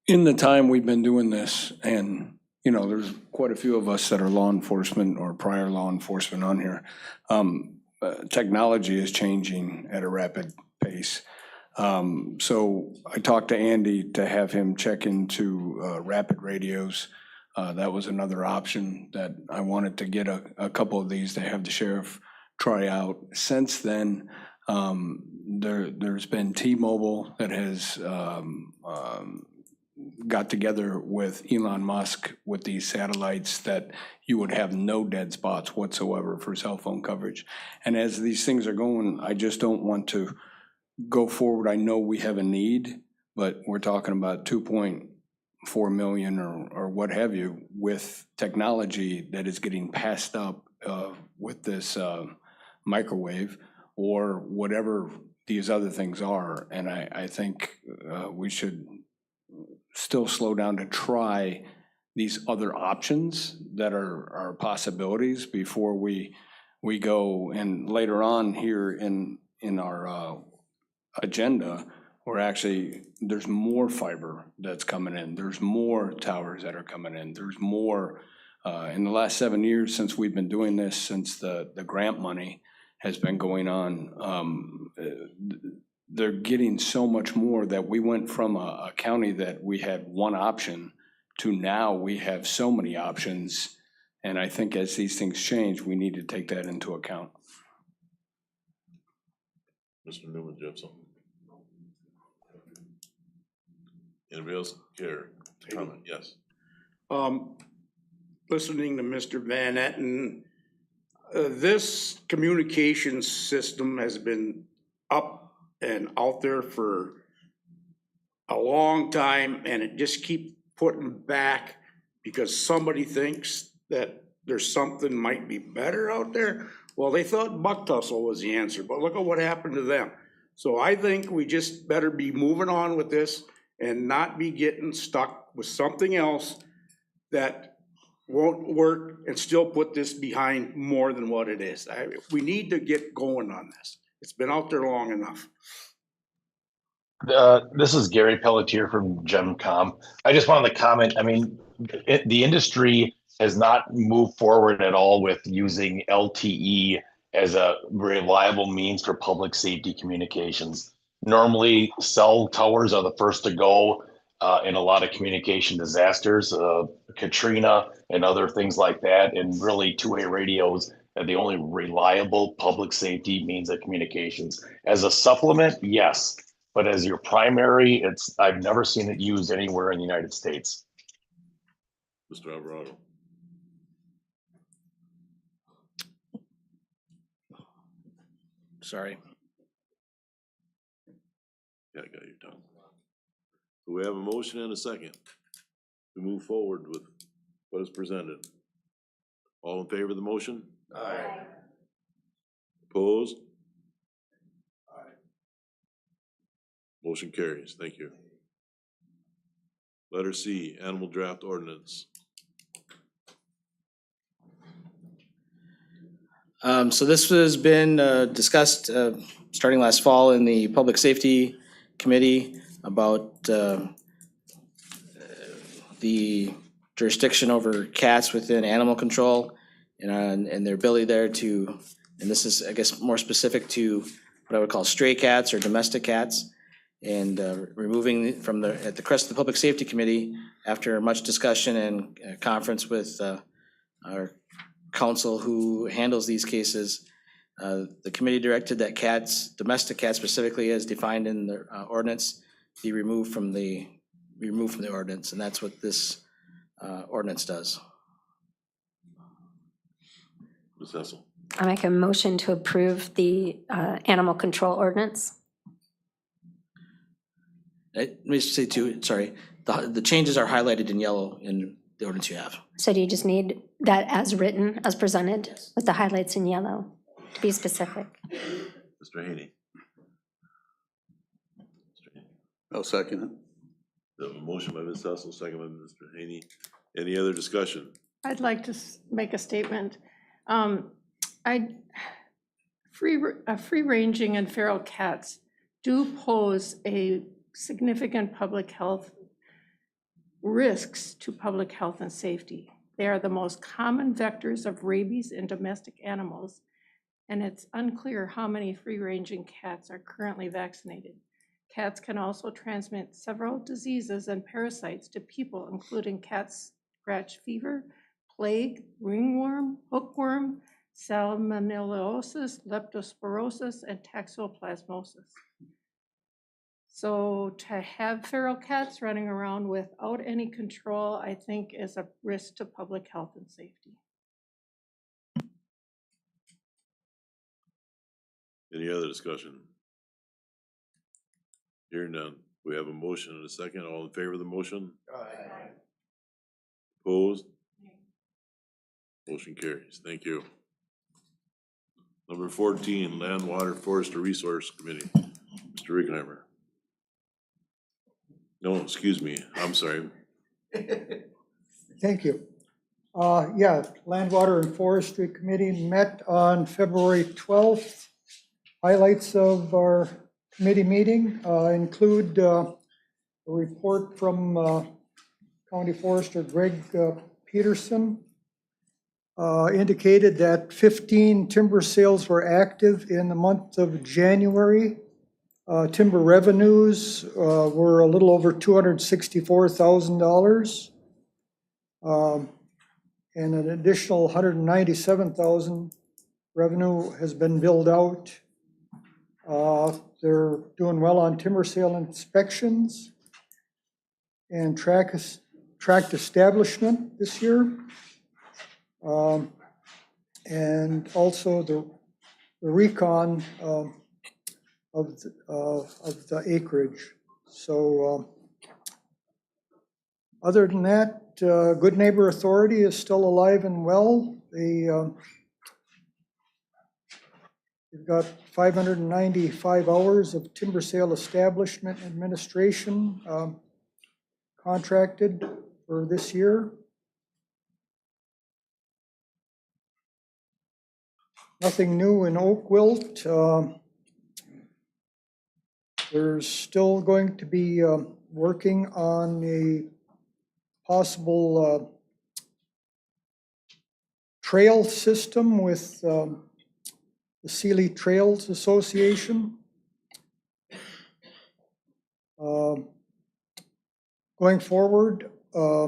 in the time we've been doing this, and there's quite a few of us that are law enforcement or prior law enforcement on here. Technology is changing at a rapid pace. So I talked to Andy to have him check into rapid radios. That was another option that I wanted to get a couple of these to have the sheriff try out. Since then, there's been T-Mobile that has got together with Elon Musk with these satellites that you would have no dead spots whatsoever for cell phone coverage. And as these things are going, I just don't want to go forward. I know we have a need, but we're talking about 2.4 million or what have you with technology that is getting passed up with this microwave or whatever these other things are. And I think we should still slow down to try these other options that are possibilities before we go. And later on here in our agenda, there's more fiber that's coming in. There's more towers that are coming in. There's more in the last 7 years since we've been doing this, since the grant money has been going on. They're getting so much more that we went from a county that we had one option to now we have so many options. And I think as these things change, we need to take that into account. Mr. Newman, do you have something? Anybody else care to comment? Yes. Listening to Mr. Van Etten, this communication system has been up and out there for a long time, and it just keep putting back because somebody thinks that there's something might be better out there. Well, they thought buck tussle was the answer, but look at what happened to them. So I think we just better be moving on with this and not be getting stuck with something else that won't work and still put this behind more than what it is. We need to get going on this. It's been out there long enough. This is Gary Pelletier from GemCom. I just wanted to comment, I mean, the industry has not moved forward at all with using LTE as a reliable means for public safety communications. Normally, cell towers are the first to go in a lot of communication disasters, Katrina and other things like that, and really two-way radios are the only reliable public safety means of communications. As a supplement, yes. But as your primary, I've never seen it used anywhere in the United States. Mr. Alvarado. Sorry. Yeah, I got your tongue. So we have a motion and a second to move forward with what is presented. All in favor of the motion? Aye. Opposed? Motion carries. Thank you. Letter C, animal draft ordinance. So this has been discussed starting last fall in the Public Safety Committee about the jurisdiction over cats within animal control and their ability there to, and this is, I guess, more specific to what I would call stray cats or domestic cats. And removing from at the crest of the Public Safety Committee, after much discussion and conference with our counsel who handles these cases, the committee directed that cats, domestic cats specifically as defined in the ordinance, be removed from the ordinance, and that's what this ordinance does. Ms. Hessel. I make a motion to approve the animal control ordinance. Let me say too, sorry, the changes are highlighted in yellow in the ordinance you have. So do you just need that as written, as presented, with the highlights in yellow, to be specific? Mr. Haney. I'll second it. The motion by Ms. Hessel, second by Mr. Haney. Any other discussion? I'd like to make a statement. Free-ranging and feral cats do pose a significant public health risks to public health and safety. They are the most common vectors of rabies in domestic animals, and it's unclear how many free-ranging cats are currently vaccinated. Cats can also transmit several diseases and parasites to people, including cat scratch fever, plague, ringworm, hookworm, salmonellosis, leptospirosis, and toxoplasmosis. So to have feral cats running around without any control, I think is a risk to public health and safety. Any other discussion? Hearing none. We have a motion and a second. All in favor of the motion? Aye. Opposed? Motion carries. Thank you. Number 14, Land, Water, Forest, and Resource Committee. Mr. Rickenheimer. No, excuse me. I'm sorry. Thank you. Yeah, Land, Water, and Forestry Committee met on February 12th. Highlights of our committee meeting include a report from County Forester Greg Peterson. Indicated that 15 timber sales were active in the month of January. Timber revenues were a little over $264,000. And an additional $197,000 revenue has been billed out. They're doing well on timber sale inspections and tract establishment this year. And also the recon of the acreage. So other than that, Good Neighbor Authority is still alive and well. They We've got 595 hours of timber sale establishment administration contracted for this year. Nothing new in Oak Wilt. There's still going to be working on a possible trail system with the Sealy Trails Association. Going forward, ATV,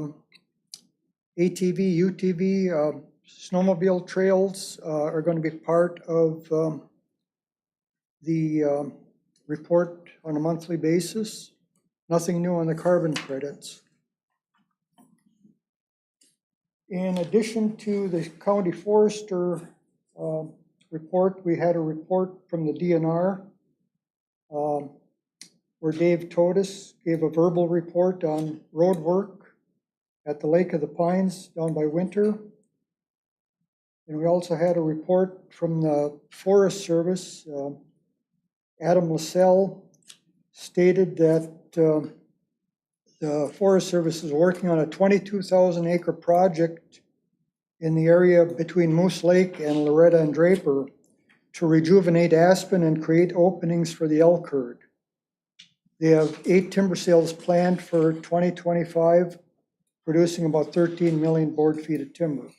UTV, snowmobile trails are going to be part of the report on a monthly basis. Nothing new on the carbon credits. In addition to the county forester report, we had a report from the DNR where Dave Totis gave a verbal report on road work at the Lake of the Pines down by Winter. And we also had a report from the Forest Service. Adam Lassell stated that the Forest Service is working on a 22,000 acre project in the area between Moose Lake and Loretta and Draper to rejuvenate aspen and create openings for the elk herd. They have 8 timber sales planned for 2025, producing about 13 million board feet of timber.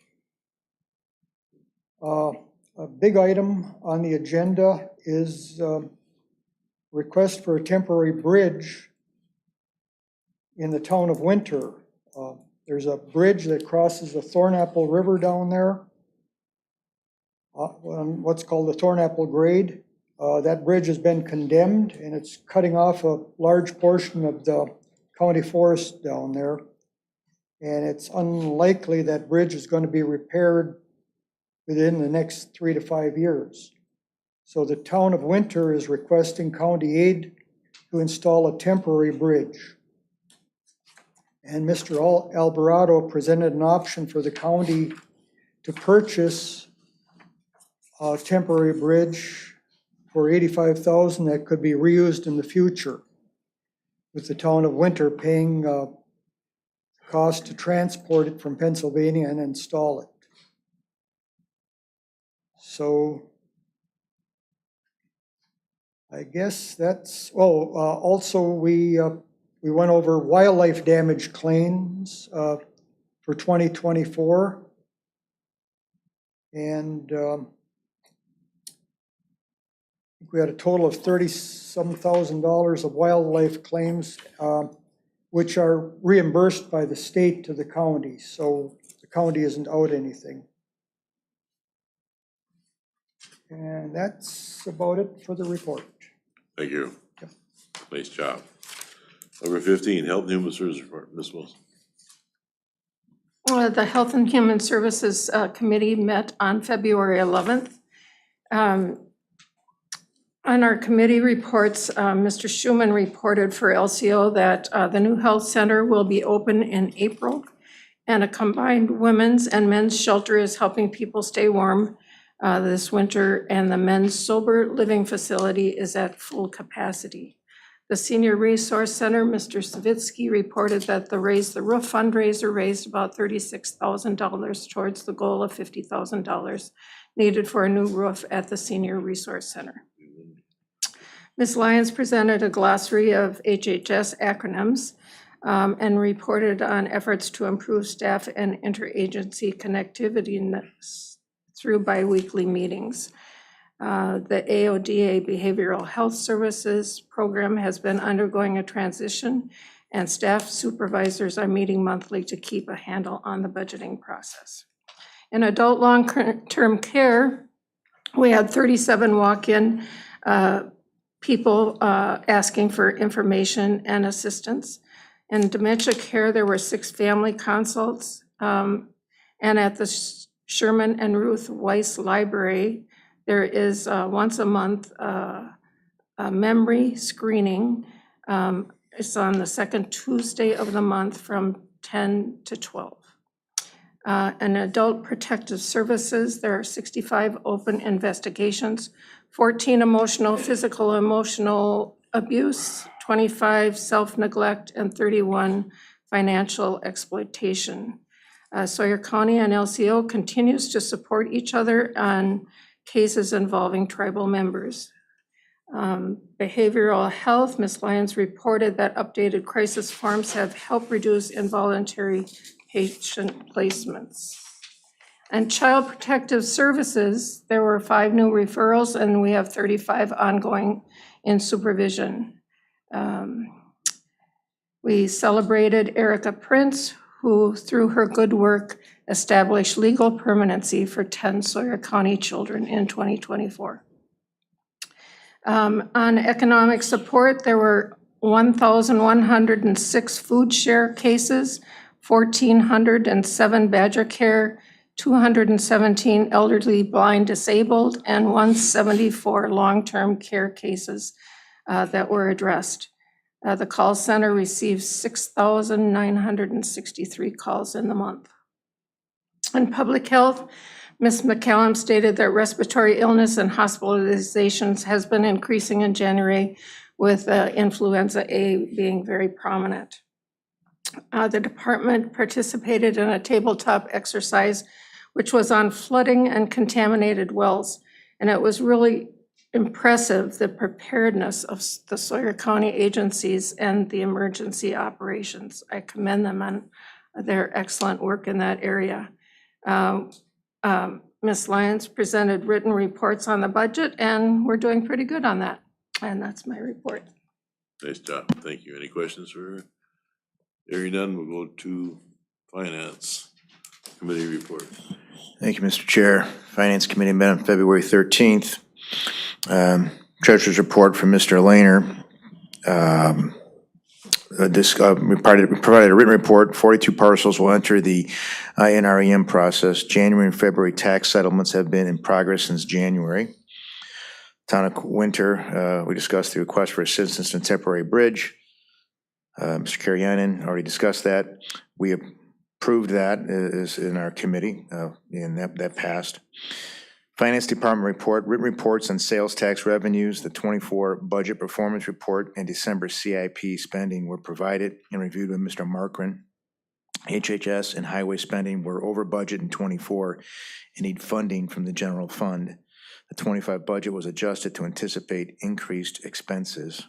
A big item on the agenda is request for a temporary bridge in the town of Winter. There's a bridge that crosses the Thornapple River down there, on what's called the Thornapple Grade. That bridge has been condemned and it's cutting off a large portion of the county forest down there. And it's unlikely that bridge is going to be repaired within the next 3 to 5 years. So the town of Winter is requesting county aid to install a temporary bridge. And Mr. Alvarado presented an option for the county to purchase a temporary bridge for $85,000 that could be reused in the future, with the town of Winter paying cost to transport it from Pennsylvania and install it. So I guess that's, also we went over wildlife damage claims for 2024. And we had a total of $30,000 of wildlife claims, which are reimbursed by the state to the county. So the county isn't out anything. And that's about it for the report. Thank you. Nice job. Number 15, Health and Human Services Report. Ms. Wilson. The Health and Human Services Committee met on February 11th. On our committee reports, Mr. Schuman reported for LCO that the new health center will be open in April, and a combined women's and men's shelter is helping people stay warm this winter, and the men's sober living facility is at full capacity. The Senior Resource Center, Mr. Savitsky, reported that the Raise the Roof fundraiser raised about $36,000 towards the goal of $50,000 needed for a new roof at the Senior Resource Center. Ms. Lyons presented a glossary of HHS acronyms and reported on efforts to improve staff and interagency connectivity through biweekly meetings. The AODA Behavioral Health Services program has been undergoing a transition, and staff supervisors are meeting monthly to keep a handle on the budgeting process. In adult long-term care, we had 37 walk-in people asking for information and assistance. In dementia care, there were 6 family consults, and at the Sherman and Ruth Weiss Library, there is once a month a memory screening. It's on the second Tuesday of the month from 10 to 12. In adult protective services, there are 65 open investigations 14 emotional, physical, emotional abuse, 25 self-neglect, and 31 financial exploitation. Sawyer County and LCO continues to support each other on cases involving tribal members. Behavioral health, Ms. Lyons reported that updated crisis forms have helped reduce involuntary patient placements. And Child Protective Services, there were 5 new referrals and we have 35 ongoing in supervision. We celebrated Erica Prince, who through her good work established legal permanency for 10 Sawyer County children in 2024. On economic support, there were 1,106 food share cases, 1,407 Badger Care, 217 elderly blind disabled, and 174 long-term care cases that were addressed. The call center received 6,963 calls in the month. In public health, Ms. McCallum stated that respiratory illness and hospitalizations has been increasing in January, with influenza A being very prominent. The department participated in a tabletop exercise which was on flooding and contaminated wells, and it was really impressive, the preparedness of the Sawyer County agencies and the emergency operations. I commend them on their excellent work in that area. Ms. Lyons presented written reports on the budget, and we're doing pretty good on that. And that's my report. Nice job. Thank you. Any questions for her? Hearing none, we'll go to Finance Committee reports. Thank you, Mr. Chair. Finance Committee met on February 13th. Treasurer's report from Mr. Lehner. We provided a written report. 42 parcels will enter the NREM process. January and February tax settlements have been in progress since January. Town of Winter, we discussed the request for assistance in temporary bridge. Mr. Karayanin already discussed that. We approved that is in our committee, and that passed. Finance Department report, written reports on sales tax revenues, the 24 budget performance report, and December CIP spending were provided and reviewed with Mr. Markran. HHS and highway spending were over budget in 24 and need funding from the general fund. The 25 budget was adjusted to anticipate increased expenses.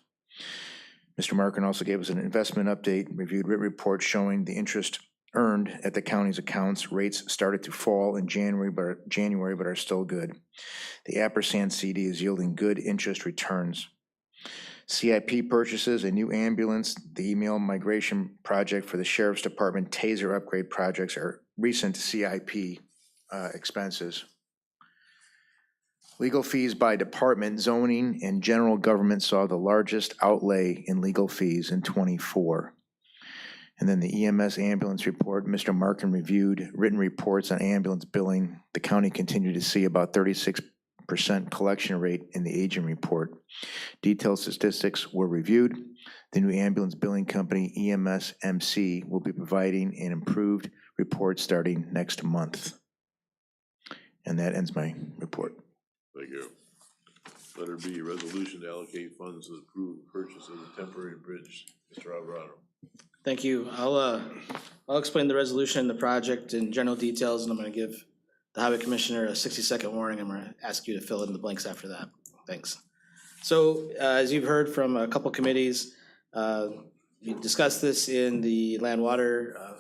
Mr. Markran also gave us an investment update, reviewed written reports showing the interest earned at the county's accounts. Rates started to fall in January, but are still good. The Ampersand CD is yielding good interest returns. CIP purchases, a new ambulance, the email migration project for the Sheriff's Department, TASER upgrade projects are recent CIP expenses. Legal fees by department, zoning, and general government saw the largest outlay in legal fees in 24. And then the EMS ambulance report, Mr. Markran reviewed written reports on ambulance billing. The county continued to see about 36% collection rate in the aging report. Detailed statistics were reviewed. The new ambulance billing company, EMS MC, will be providing an improved report starting next month. And that ends my report. Thank you. Letter B, resolution to allocate funds to approve purchase of the temporary bridge. Mr. Alvarado. Thank you. I'll explain the resolution and the project in general details, and I'm going to give the Highway Commissioner a 60-second warning. I'm going to ask you to fill in the blanks after that. Thanks. So as you've heard from a couple committees, we discussed this in the Land, Water,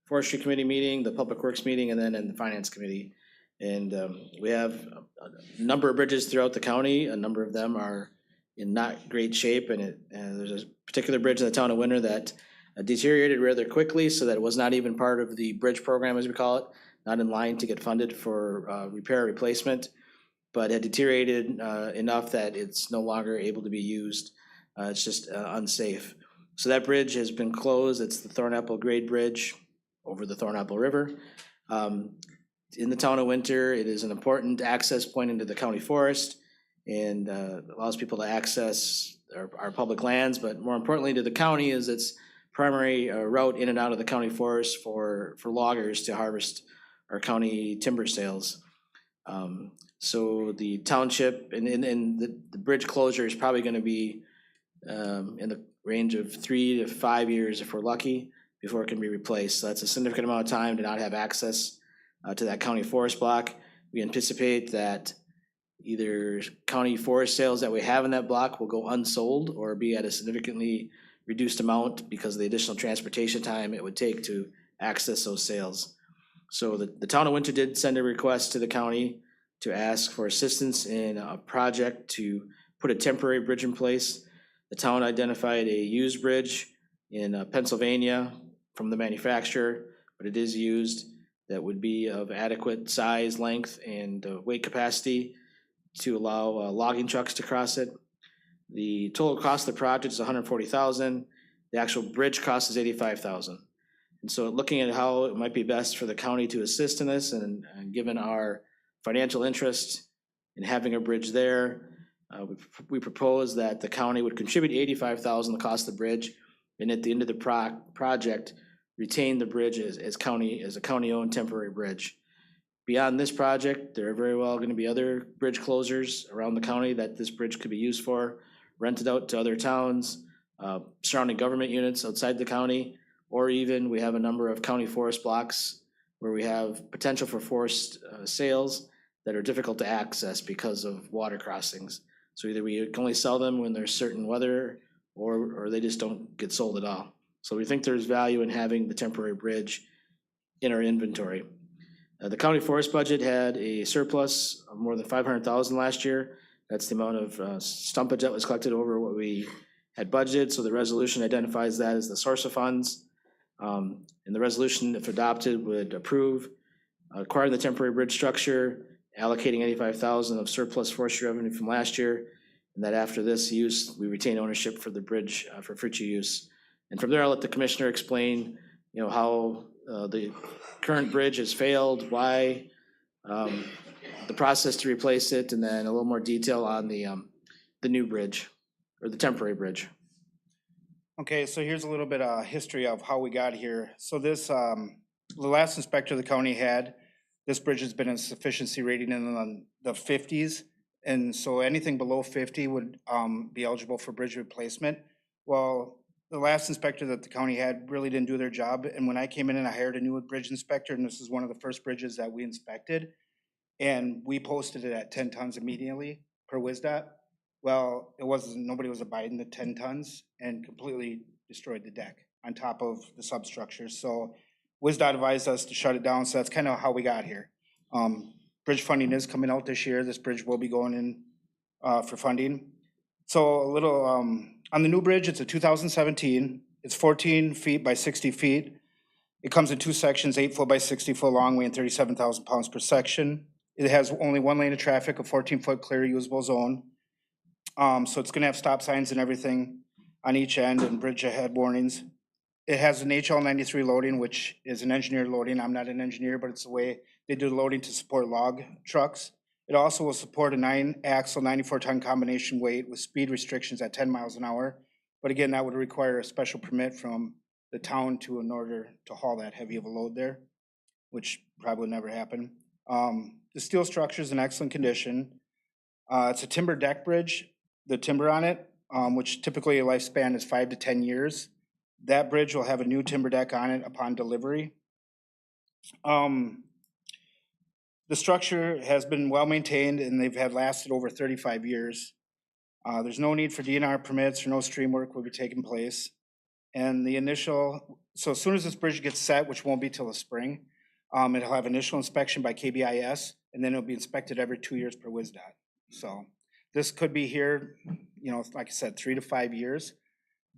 Forestry Committee meeting, the Public Works meeting, and then in the Finance Committee. And we have a number of bridges throughout the county. A number of them are in not great shape, and there's a particular bridge in the town of Winter that deteriorated rather quickly, so that it was not even part of the bridge program, as we call it, not in line to get funded for repair or replacement, but had deteriorated enough that it's no longer able to be used. It's just unsafe. So that bridge has been closed. It's the Thornapple Grade Bridge over the Thornapple River. In the town of Winter, it is an important access point into the county forest and allows people to access our public lands, but more importantly to the county is its primary route in and out of the county forest for loggers to harvest our county timber sales. So the township and the bridge closure is probably gonna be in the range of 3 to 5 years if we're lucky, before it can be replaced. So that's a significant amount of time to not have access to that county forest block. We anticipate that either county forest sales that we have in that block will go unsold or be at a significantly reduced amount because of the additional transportation time it would take to access those sales. So the town of Winter did send a request to the county to ask for assistance in a project to put a temporary bridge in place. The town identified a used bridge in Pennsylvania from the manufacturer, but it is used, that would be of adequate size, length, and weight capacity to allow logging trucks to cross it. The total cost of the project is $140,000. The actual bridge cost is $85,000. And so looking at how it might be best for the county to assist in this, and given our financial interest in having a bridge there, we propose that the county would contribute $85,000 the cost of the bridge, and at the end of the project, retain the bridge as a county-owned temporary bridge. Beyond this project, there are very well going to be other bridge closures around the county that this bridge could be used for, rented out to other towns, surrounding government units outside the county, or even we have a number of county forest blocks where we have potential for forest sales that are difficult to access because of water crossings. So either we can only sell them when there's certain weather, or they just don't get sold at all. So we think there's value in having the temporary bridge in our inventory. The county forest budget had a surplus of more than $500,000 last year. That's the amount of stumpage that was collected over what we had budgeted. So the resolution identifies that as the source of funds. And the resolution, if adopted, would approve acquiring the temporary bridge structure, allocating $85,000 of surplus forestry revenue from last year, and that after this use, we retain ownership for the bridge for future use. And from there, I'll let the commissioner explain, how the current bridge has failed, why, the process to replace it, and then a little more detail on the new bridge, or the temporary bridge. Okay, so here's a little bit of history of how we got here. So this, the last inspector the county had, this bridge has been a sufficiency rating in the 50s. And so anything below 50 would be eligible for bridge replacement. Well, the last inspector that the county had really didn't do their job. And when I came in and I hired a new bridge inspector, and this is one of the first bridges that we inspected, and we posted it at 10 tons immediately per WSDOT. Well, nobody was abiding the 10 tons and completely destroyed the deck on top of the substructures. So WSDOT advised us to shut it down. So that's kind of how we got here. Bridge funding is coming out this year. This bridge will be going in for funding. So a little, on the new bridge, it's a 2017. It's 14 feet by 60 feet. It comes in two sections, 8 foot by 60 foot long, weighing 37,000 pounds per section. It has only one lane of traffic, a 14-foot clear usable zone. So it's gonna have stop signs and everything on each end and bridge ahead warnings. It has an HL93 loading, which is an engineered loading. I'm not an engineer, but it's the way they do the loading to support log trucks. It also will support a 9-axle, 94-ton combination weight with speed restrictions at 10 miles an hour. But again, that would require a special permit from the town in order to haul that heavy of a load there, which probably would never happen. The steel structure is in excellent condition. It's a timber deck bridge. The timber on it, which typically a lifespan is 5 to 10 years. That bridge will have a new timber deck on it upon delivery. The structure has been well maintained and they've had lasted over 35 years. There's no need for DNR permits or no stream work will be taking place. And so as soon as this bridge gets set, which won't be till the spring, it'll have initial inspection by KBIS, and then it'll be inspected every 2 years per WSDOT. So this could be here, like I said, 3 to 5 years.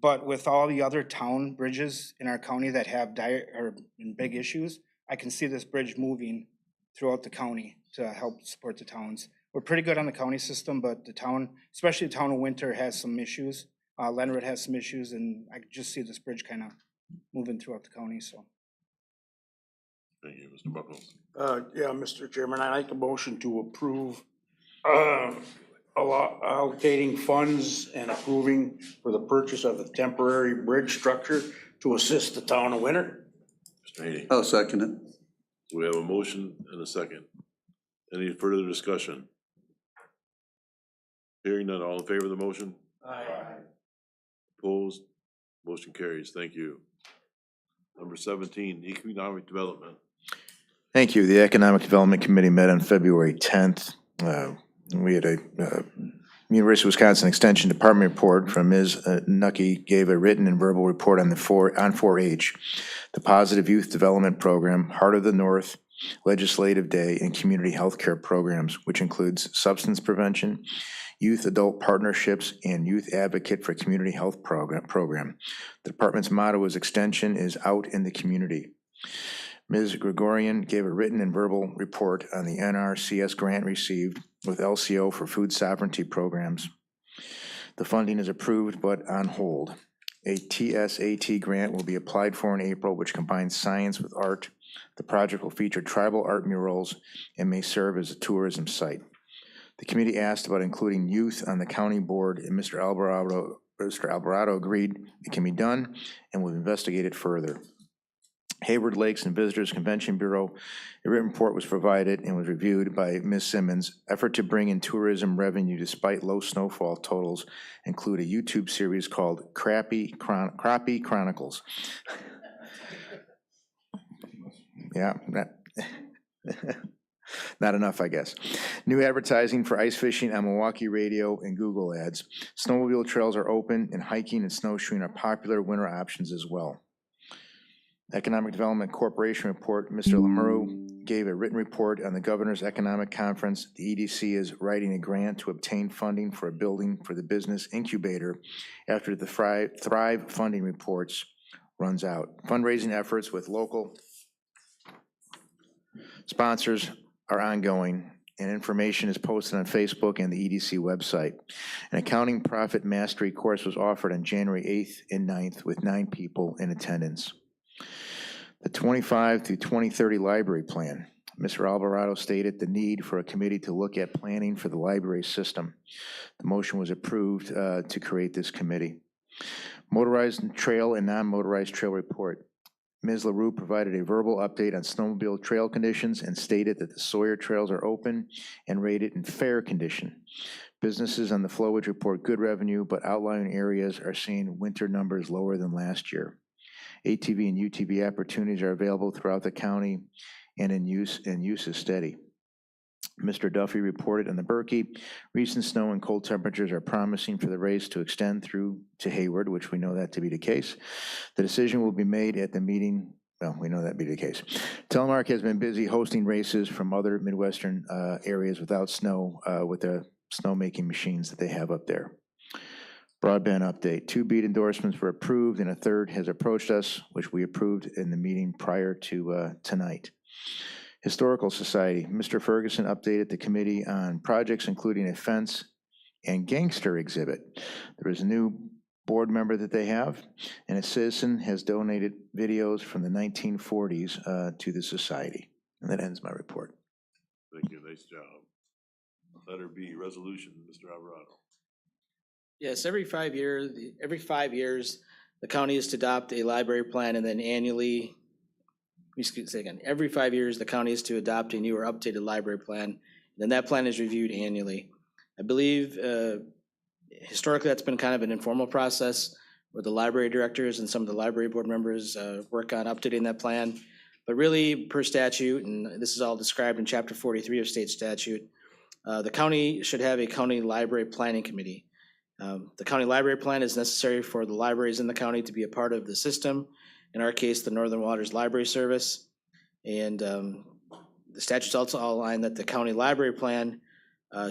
But with all the other town bridges in our county that have big issues, I can see this bridge moving throughout the county to help support the towns. We're pretty good on the county system, but the town, especially the town of Winter, has some issues. Leonard has some issues, and I just see this bridge kind of moving throughout the county. So. Thank you, Mr. Buckles. Yeah, Mr. Chairman, I'd like a motion to approve allocating funds and approving for the purchase of a temporary bridge structure to assist the town of Winter. Mr. Haney. I'll second it. We have a motion and a second. Any further discussion? Hearing none, all in favor of the motion? Aye. Opposed? Motion carries. Thank you. Number 17, economic development. Thank you. The Economic Development Committee met on February 10th. We had a University of Wisconsin Extension Department report from Ms. Nucky gave a written and verbal report on 4-H, the Positive Youth Development Program, Heart of the North, Legislative Day, and community health care programs, which includes substance prevention, youth adult partnerships, and youth advocate for community health program. The department's motto is extension is out in the community. Ms. Gregorian gave a written and verbal report on the NRCS grant received with LCO for food sovereignty programs. The funding is approved but on hold. A TSAT grant will be applied for in April, which combines science with art. The project will feature tribal art murals and may serve as a tourism site. The committee asked about including youth on the county board, and Mr. Alvarado agreed it can be done and will investigate it further. Hayward Lakes and Visitors Convention Bureau, a written report was provided and was reviewed by Ms. Simmons. Effort to bring in tourism revenue despite low snowfall totals include a YouTube series called Crappie Chronicles. Yeah, not enough, I guess. New advertising for ice fishing on Milwaukee radio and Google ads. Snowmobile trails are open and hiking and snowshoeing are popular winter options as well. Economic Development Corporation report, Mr. Lemuru gave a written report on the Governor's Economic Conference. The EDC is writing a grant to obtain funding for a building for the business incubator after the Thrive funding reports runs out. Fundraising efforts with local sponsors are ongoing, and information is posted on Facebook and the EDC website. An accounting profit mastery course was offered on January 8th and 9th with 9 people in attendance. The 25 through 2030 library plan. Mr. Alvarado stated the need for a committee to look at planning for the library system. The motion was approved to create this committee. Motorized trail and non-motorized trail report. Ms. LaRue provided a verbal update on snowmobile trail conditions and stated that the Sawyer trails are open and rated in fair condition. Businesses on the Flowage report good revenue, but outlying areas are seeing winter numbers lower than last year. ATV and UTV opportunities are available throughout the county and use is steady. Mr. Duffy reported on the Berkey. Recent snow and cold temperatures are promising for the race to extend through to Hayward, which we know that to be the case. The decision will be made at the meeting. Well, we know that to be the case. Telemark has been busy hosting races from other Midwestern areas without snow with the snowmaking machines that they have up there. Broadband update. 2 BEAD endorsements were approved and a third has approached us, which we approved in the meeting prior to tonight. Historical Society. Mr. Ferguson updated the committee on projects including a fence and gangster exhibit. There is a new board member that they have, and a citizen has donated videos from the 1940s to the society. And that ends my report. Thank you. Nice job. Letter B, resolution, Mr. Alvarado. Yes, every 5 years, the county is to adopt a library plan, and then annually, every 5 years, the county is to adopt a new or updated library plan. And then that plan is reviewed annually. I believe historically that's been kind of an informal process where the library directors and some of the library board members work on updating that plan. But really, per statute, and this is all described in Chapter 43 of state statute, the county should have a county library planning committee. The county library plan is necessary for the libraries in the county to be a part of the system. In our case, the Northern Waters Library Service. And the statutes also outline that the county library plan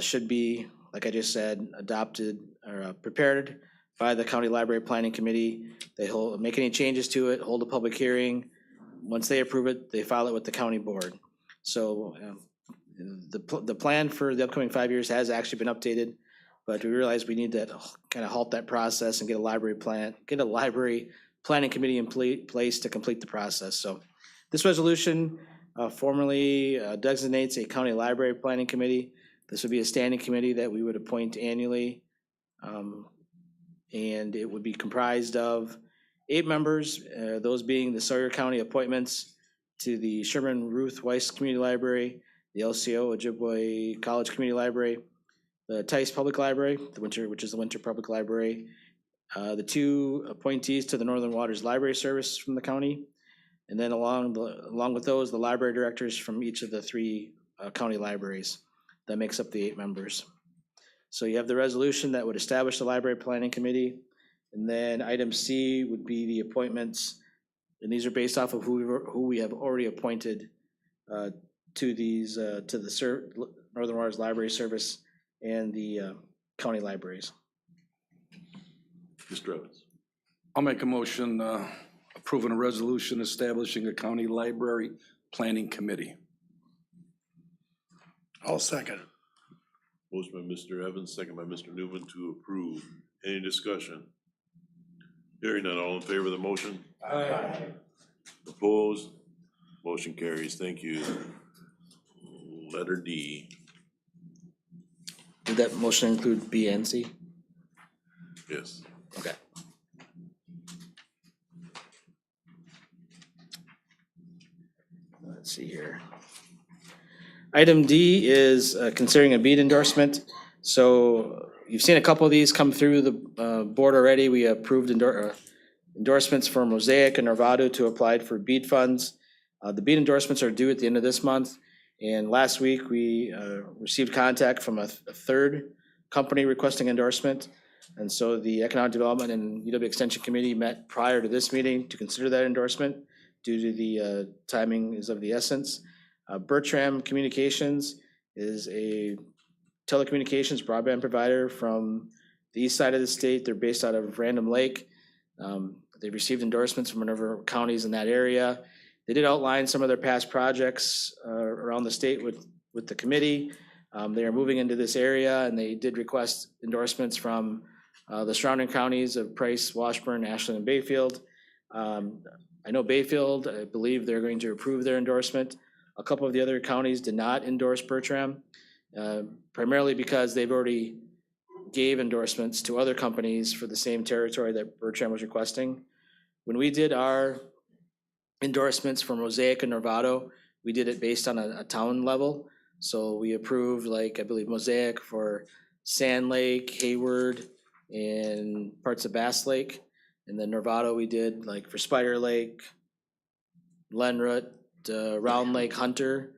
should be, like I just said, adopted or prepared by the county library planning committee. They make any changes to it, hold a public hearing. Once they approve it, they file it with the county board. So the plan for the upcoming 5 years has actually been updated, but we realize we need to kind of halt that process and get a library planning committee in place to complete the process. So this resolution formally designates a county library planning committee. This would be a standing committee that we would appoint annually. And it would be comprised of 8 members, those being the Sawyer County appointments to the Sherman Ruth Weiss Community Library, the LCO Ojibwe College Community Library, the Tice Public Library, which is the Winter Public Library, the 2 appointees to the Northern Waters Library Service from the county, and then along with those, the library directors from each of the 3 county libraries. That makes up the 8 members. So you have the resolution that would establish the Library Planning Committee, and then item C would be the appointments, and these are based off of who we have already appointed to these to the Northern Waters Library Service and the county libraries. Mr. Evans. I'll make a motion approving a resolution establishing a county library planning committee. I'll second. Motion by Mr. Evans, second by Mr. Newman to approve. Any discussion? Hearing none, all in favor of the motion? Aye. Opposed? Motion carries. Thank you. Letter D. Did that motion include B and C? Yes. Okay. Let's see here. Item D is considering a bead endorsement. So you've seen a couple of these come through the board already. We approved endorsements for Mosaic and Norvado to apply for bead funds. The bead endorsements are due at the end of this month. And last week, we received contact from a 3rd company requesting endorsement. And so the Economic Development and UW Extension Committee met prior to this meeting to consider that endorsement due to the timing is of the essence. Bertram Communications is a telecommunications broadband provider from the east side of the state. They're based out of Random Lake. They've received endorsements from a number of counties in that area. They did outline some of their past projects around the state with the committee. They are moving into this area, and they did request endorsements from the surrounding counties of Price, Washburn, Ashland, and Bayfield. I know Bayfield, I believe they're going to approve their endorsement. A couple of the other counties did not endorse Bertram, primarily because they've already gave endorsements to other companies for the same territory that Bertram was requesting. When we did our endorsements for Mosaic and Norvado, we did it based on a town level. So we approved, like, I believe Mosaic for Sand Lake, Hayward, and parts of Bass Lake. And then Norvado we did like for Spider Lake, Lenroot, Round Lake, Hunter.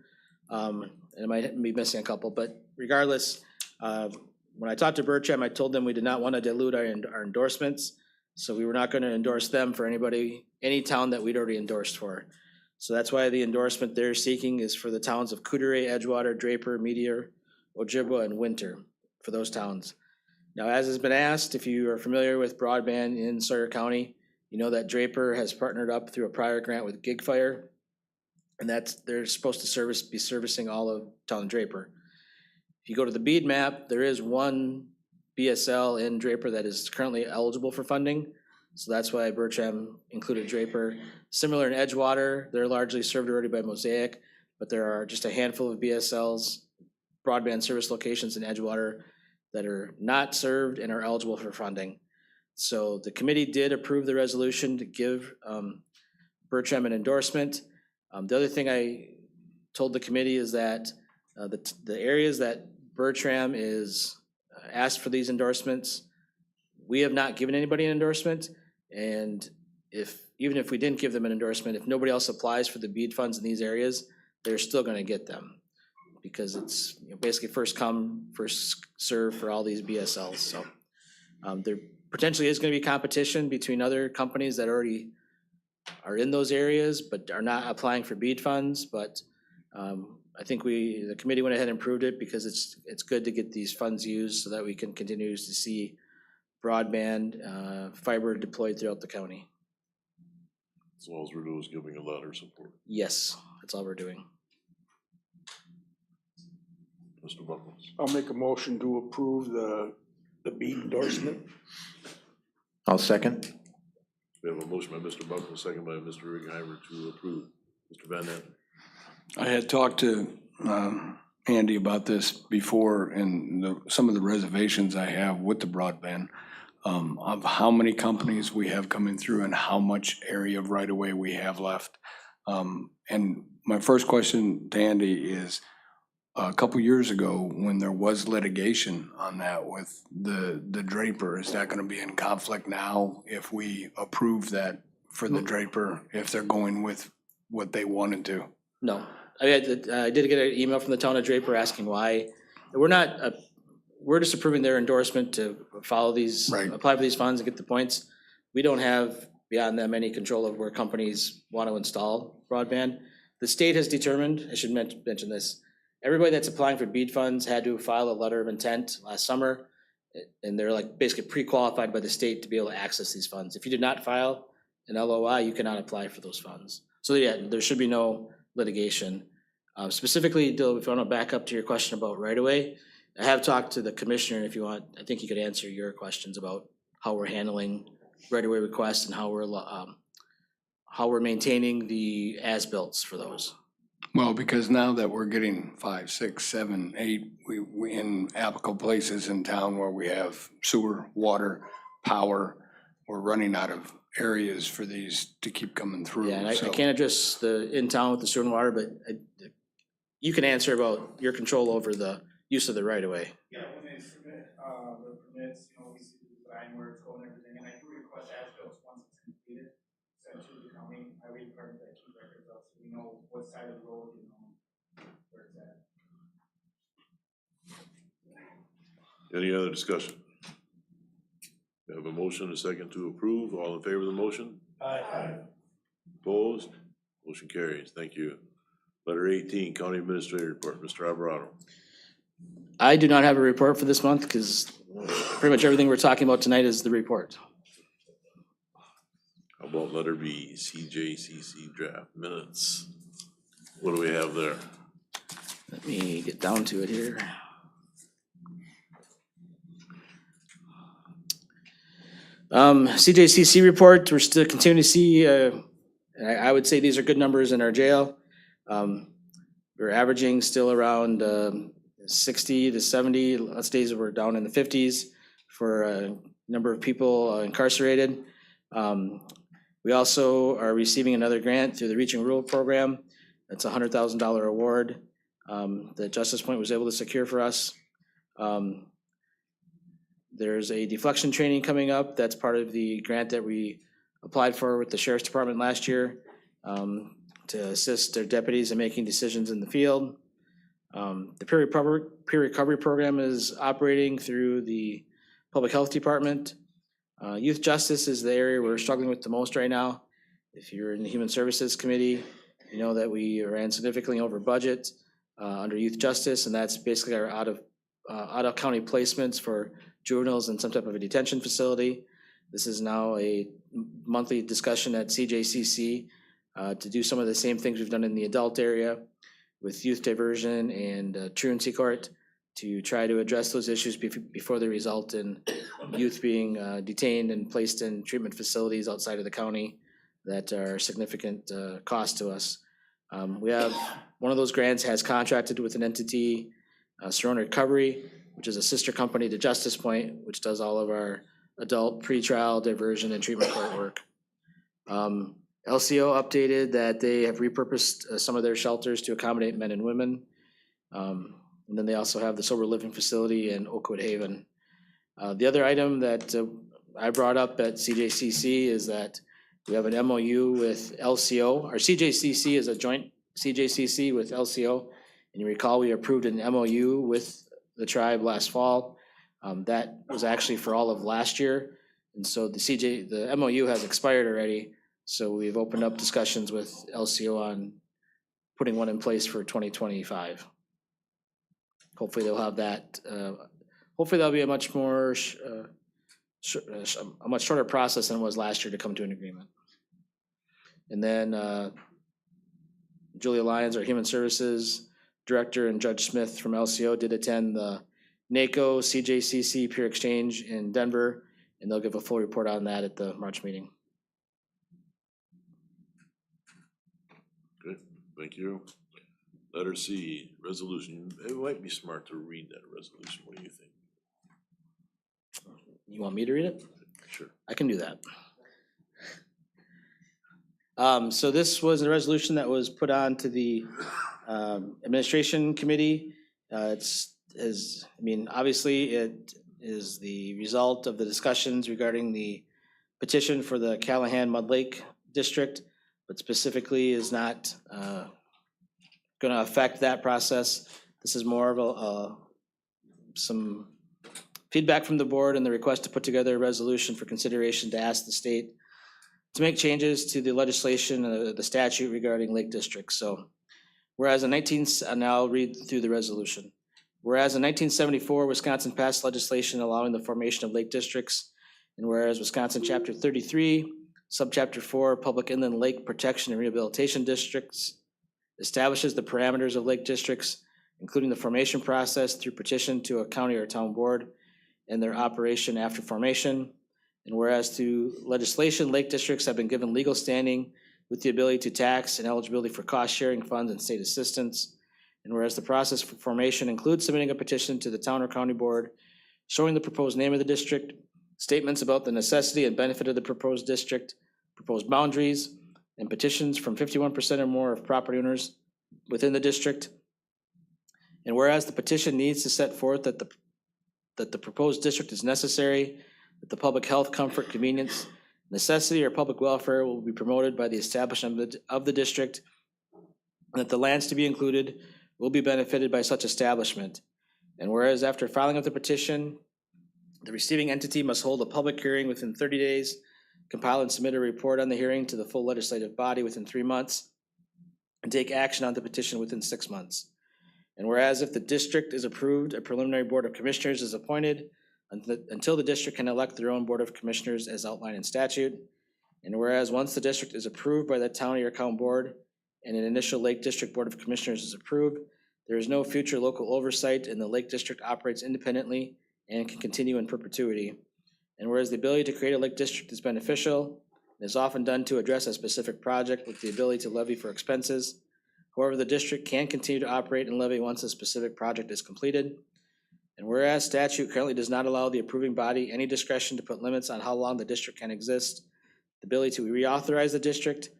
And I might be missing a couple, but regardless, when I talked to Bertram, I told them we did not want to dilute our endorsements. So we were not going to endorse them for any town that we'd already endorsed for. So that's why the endorsement they're seeking is for the towns of Coudray, Edgewater, Draper, Meteor, Ojibwa, and Winter, for those towns. Now, as has been asked, if you are familiar with broadband in Sawyer County, you know that Draper has partnered up through a prior grant with GigFire, and they're supposed to be servicing all of town of Draper. If you go to the BEAD map, there is one BSL in Draper that is currently eligible for funding. So that's why Bertram included Draper. Similar in Edgewater, they're largely served already by Mosaic, but there are just a handful of BSLs, broadband service locations in Edgewater, that are not served and are eligible for funding. So the committee did approve the resolution to give Bertram an endorsement. The other thing I told the committee is that the areas that Bertram is asked for these endorsements, we have not given anybody an endorsement. And even if we didn't give them an endorsement, if nobody else applies for the BEAD funds in these areas, they're still going to get them, because it's basically first come, first serve for all these BSLs. So there potentially is going to be competition between other companies that already are in those areas but are not applying for BEAD funds. But I think the committee went ahead and approved it because it's good to get these funds used so that we can continue to see broadband fiber deployed throughout the county. So all we're doing is giving a letter of support. Yes, that's all we're doing. Mr. Buckles. I'll make a motion to approve the BEAD endorsement. I'll second. We have a motion by Mr. Buckles, second by Mr. Righeimer to approve. Mr. Van Nant. I had talked to Andy about this before, and some of the reservations I have with the broadband of how many companies we have coming through and how much area of right-of-way we have left. And my first question to Andy is, a couple years ago, when there was litigation on that with the Draper, is that gonna be in conflict now if we approve that for the Draper, if they're going with what they wanted to? No, I did get an email from the town of Draper asking why. We're not, we're just approving their endorsement to follow these, apply for these funds and get the points. We don't have beyond them any control of where companies want to install broadband. The state has determined, I should mention this, everybody that's applying for BEAD funds had to file a letter of intent last summer. And they're like basically pre-qualified by the state to be able to access these funds. If you did not file an LOI, you cannot apply for those funds. So yeah, there should be no litigation. Specifically, Dill, if you want to back up to your question about right away, I have talked to the commissioner, and if you want, I think he could answer your questions about how we're handling right away requests and how we're maintaining the as-bills for those. Well, because now that we're getting 5, 6, 7, 8, we in applicable places in town where we have sewer, water, power, we're running out of areas for these to keep coming through. Yeah, and I so- can't address the in town with the sewer and water, but you can answer about your control over the use of the right of way. Yeah, when they submit, the permits, we see the design where it's going and everything, and I do request as-bills once it's completed, sent to the county highway department that keep records of, so we know what side of the road, where it's at. Any other discussion? We have a motion, a second to approve. All in favor of the motion? Aye. Opposed? Motion carries. Thank you. Letter 18, County Administrator Report. Mr. Alvarado. I do not have a report for this month because pretty much everything we're talking about tonight is the report. How about letter B, CJCC draft minutes? What do we have there? Let me get down to it here. CJCC report, we're still continuing to see, I would say these are good numbers in our jail. We're averaging still around 60 to 70, last days we're down in the 50s for a number of people incarcerated. We also are receiving another grant through the Reaching Rural program. That's a $100,000 award that Justice Point was able to secure for us. There's a deflection training coming up. That's part of the grant that we applied for with the Sheriff's Department last year to assist their deputies in making decisions in the field. The peer recovery program is operating through the Public Health Department. Youth justice is the area we're struggling with the most right now. If you're in the Human Services Committee, you know that we ran significantly over budget under youth justice, and that's basically our out of county placements for juveniles in some type of a detention facility. This is now a monthly discussion at CJCC to do some of the same things we've done in the adult area with youth diversion and truancy court to try to address those issues before they result in youth being detained and placed in treatment facilities outside of the county that are significant cost to us. We have, one of those grants has contracted with an entity, Serona Recovery, which is a sister company to Justice Point, which does all of our adult pretrial diversion and treatment court work. LCO updated that they have repurposed some of their shelters to accommodate men and women. And then they also have the sober living facility in Oakwood Haven. The other item that I brought up at CJCC is that we have an MOU with LCO. Our CJCC is a joint CJCC with LCO. And you recall we approved an MOU with the tribe last fall. That was actually for all of last year. And so the MOU has expired already. So we've opened up discussions with LCO on putting one in place for 2025. Hopefully they'll have that. Hopefully that'll be a much more, a much shorter process than it was last year to come to an agreement. And then Julia Lyons, our Human Services Director, and Judge Smith from LCO did attend the NACO CJCC Peer Exchange in Denver, and they'll give a full report on that at the March meeting. Good, thank you. Letter C, resolution. It might be smart to read that resolution. What do you think? You want me to read it? Sure. I can do that. So this was a resolution that was put on to the administration committee Obviously, it is the result of the discussions regarding the petition for the Callahan Mud Lake District, but specifically is not going to affect that process. This is more of some feedback from the board and the request to put together a resolution for consideration to ask the state to make changes to the legislation, the statute regarding lake districts. So whereas and I'll read through the resolution. Whereas in 1974, Wisconsin passed legislation allowing the formation of lake districts, and whereas Wisconsin Chapter 33, Subchapter 4, Public Inland Lake Protection and Rehabilitation Districts establishes the parameters of lake districts, including the formation process through petition to a county or town board and their operation after formation. And whereas through legislation, lake districts have been given legal standing with the ability to tax and eligibility for cost-sharing funds and state assistance. And whereas the process for formation includes submitting a petition to the town or county board showing the proposed name of the district, statements about the necessity and benefit of the proposed district, proposed boundaries, and petitions from 51% or more of property owners within the district. And whereas the petition needs to set forth that the proposed district is necessary, that the public health, comfort, convenience, necessity, or public welfare will be promoted by the establishment of the district, and that the lands to be included will be benefited by such establishment. And whereas after filing of the petition, the receiving entity must hold a public hearing within 30 days, compile and submit a report on the hearing to the full legislative body within 3 months, and take action on the petition within 6 months. And whereas if the district is approved, a preliminary board of commissioners is appointed until the district can elect their own board of commissioners as outlined in statute. And whereas once the district is approved by the county or county board and an initial Lake District Board of Commissioners is approved, there is no future local oversight and the Lake District operates independently and can continue in perpetuity. And whereas the ability to create a Lake District is beneficial, it is often done to address a specific project with the ability to levy for expenses. However, the district can continue to operate and levy once a specific project is completed. And whereas statute currently does not allow the approving body any discretion to put limits on how long the district can exist, the ability to reauthorize the district,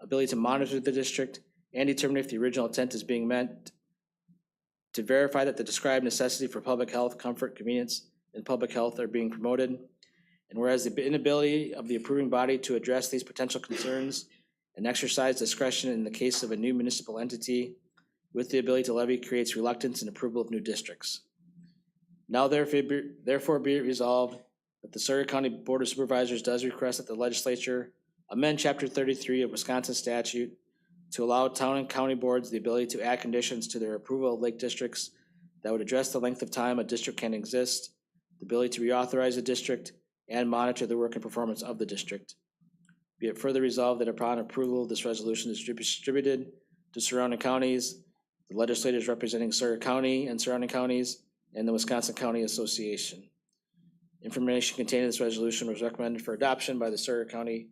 ability to monitor the district, and determine if the original intent is being met, to verify that the described necessity for public health, comfort, convenience, and public health are being promoted. And whereas the inability of the approving body to address these potential concerns and exercise discretion in the case of a new municipal entity with the ability to levy creates reluctance in approval of new districts. Now therefore be it resolved that the Sawyer County Board of Supervisors does request that the legislature amend Chapter 33 of Wisconsin statute to allow town and county boards the ability to add conditions to their approval of lake districts that would address the length of time a district can exist, the ability to reauthorize a district, and monitor the work and performance of the district. Be it further resolved that upon approval, this resolution is distributed to surrounding counties, the legislators representing Sawyer County and surrounding counties, and the Wisconsin County Association. Information contained in this resolution was recommended for adoption by the Sawyer County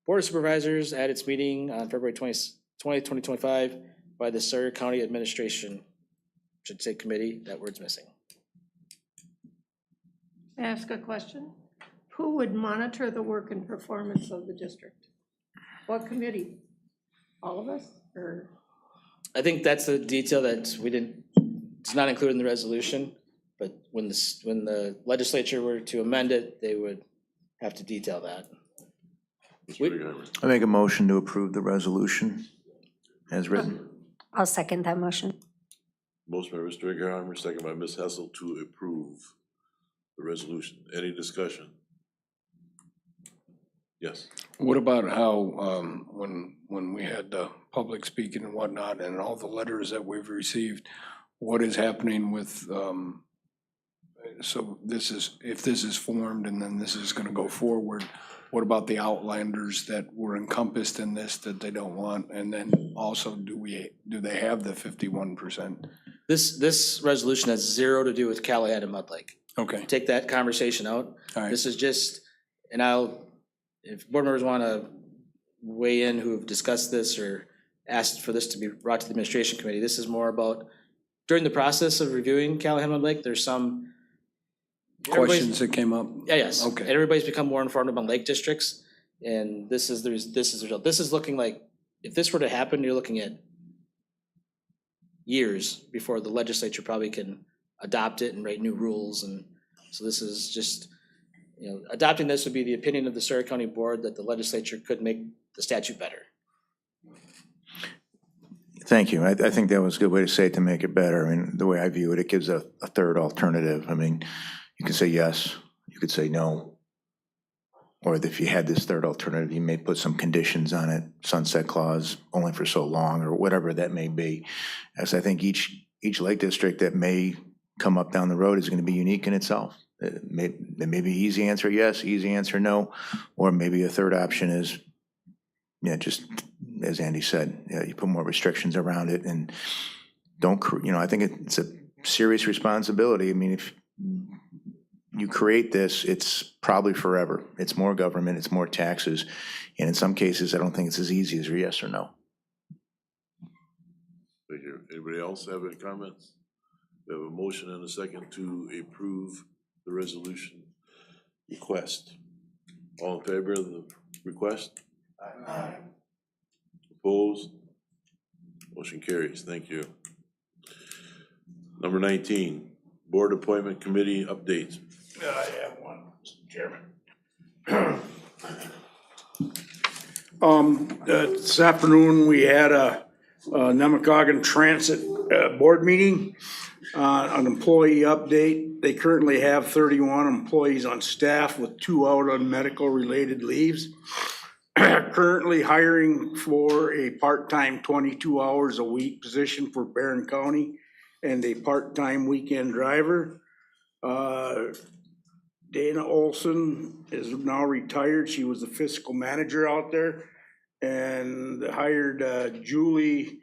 Board of Supervisors at its meeting on February 20th, 2025 by the Sawyer County Administration, should say committee, that word's missing. Ask a question. Who would monitor the work and performance of the district? What committee? All of us, or? I think that's the detail that it's not included in the resolution, but when the legislature were to amend it, they would have to detail that. I make a motion to approve the resolution as written. I'll second that motion. Motion by Mr. Egerheimer, second by Ms. Hessel to approve the resolution. Any discussion? Yes. What about how, when we had the public speaking and whatnot, and all the letters that we've received, what is happening with, so this is, if this is formed and then this is gonna go forward, what about the outlanders that were encompassed in this that they don't want? And then also, do they have the 51%? This resolution has zero to do with Callahan and Mud Lake. Okay. Take that conversation out. All right. This is just, and if board members want to weigh in who have discussed this or asked for this to be brought to the administration committee, this is more about, during the process of reviewing Callahan Mud Lake, there's some Questions that came up? Yes. Okay. And everybody's become more informed about lake districts, and this is the result. This is looking like, if this were to happen, you're looking at years before the legislature probably can adopt it and write new rules. And so this is just, adopting this would be the opinion of the Sawyer County Board that the legislature could make the statute better. Thank you. I think that was a good way to say it, to make it better. I mean, the way I view it, it gives a third alternative. I mean, you can say yes, you could say no. Or if you had this third alternative, you may put some conditions on it, sunset clause only for so long, or whatever that may be. As I think each lake district that may come up down the road is going to be unique in itself. It may be easy answer yes, easy answer no, or maybe a third option is, just as Andy said, you put more restrictions around it and don't, I think it's a serious responsibility. I mean, if you create this, it's probably forever. It's more government, it's more taxes. And in some cases, I don't think it's as easy as a yes or no. Thank you. Anybody else have any comments? We have a motion and a second to approve the resolution request. All in favor of the request? Aye. Opposed? Motion carries. Thank you. Number 19, Board Appointment Committee updates. I have one, Mr. Chairman. This afternoon, we had a Nemogahn Transit Board meeting on employee update. They currently have 31 employees on staff with 2 out on medical related leaves. Currently hiring for a part-time 22 hours a week position for Barron County and a part-time weekend driver. Dana Olson is now retired. She was the fiscal manager out there, and hired Julie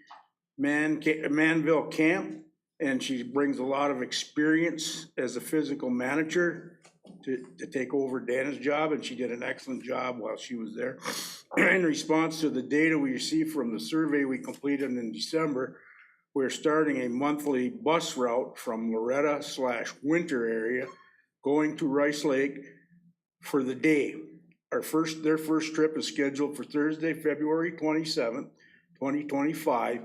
Manville Camp, and she brings a lot of experience as a physical manager to take over Dana's job, and she did an excellent job while she was there. In response to the data we received from the survey we completed in December, we're starting a monthly bus route from Loretta/Winter area going to Rice Lake for the day. Their first trip is scheduled for Thursday, February 27th, 2025,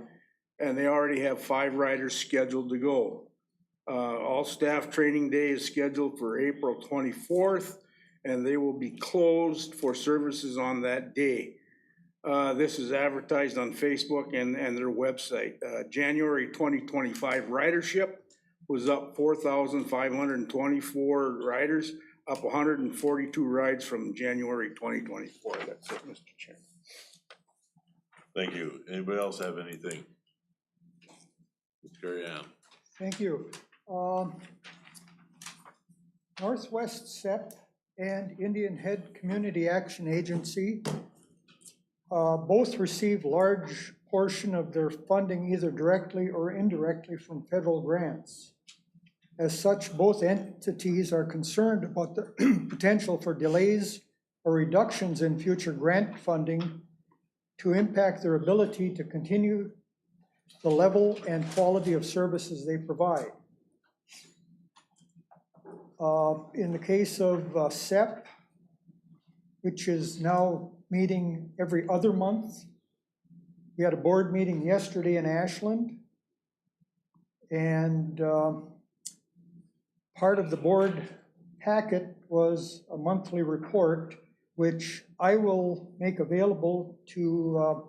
and they already have 5 riders scheduled to go. All staff training day is scheduled for April 24th, and they will be closed for services on that day. This is advertised on Facebook and their website. January 2025 ridership was up 4,524 riders, up 142 rides from January 2024. That's it, Mr. Chairman. Thank you. Anybody else have anything? Let's carry on. Thank you. Northwest SEP and Indian Head Community Action Agency both receive large portion of their funding either directly or indirectly from federal grants. As such, both entities are concerned about the potential for delays or reductions in future grant funding to impact their ability to continue the level and quality of services they provide. In the case of SEP, which is now meeting every other month, we had a board meeting yesterday in Ashland, and part of the board packet was a monthly report, which I will make available to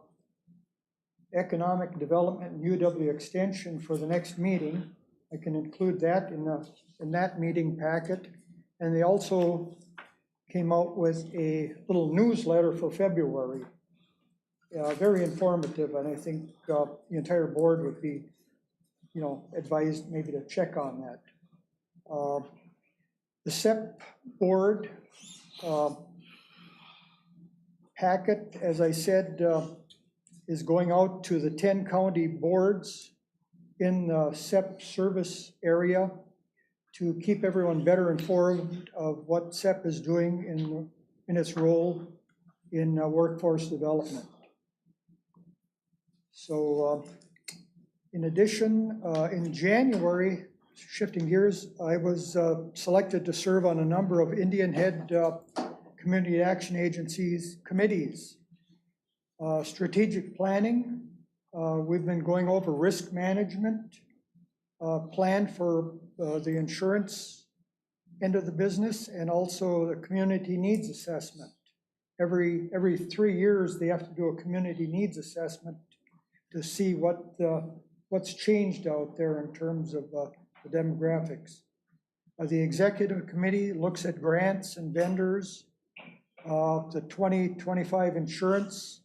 Economic Development and UW Extension for the next meeting. I can include that in that meeting packet. And they also came out with a little newsletter for February. Very informative, and I think the entire board would be, advised maybe to check on that. The SEP board packet, as I said, is going out to the 10 county boards in the SEP service area to keep everyone better informed of what SEP is doing in its role in workforce development. So in addition, in January, shifting gears, I was selected to serve on a number of Indian Head Community Action Agencies committees. Strategic planning, We've been going over risk management plan for the insurance end of the business, and also the community needs assessment. Every 3 years, they have to do a community needs assessment to see what's changed out there in terms of the demographics. The executive committee looks at grants and vendors, the 2025 insurance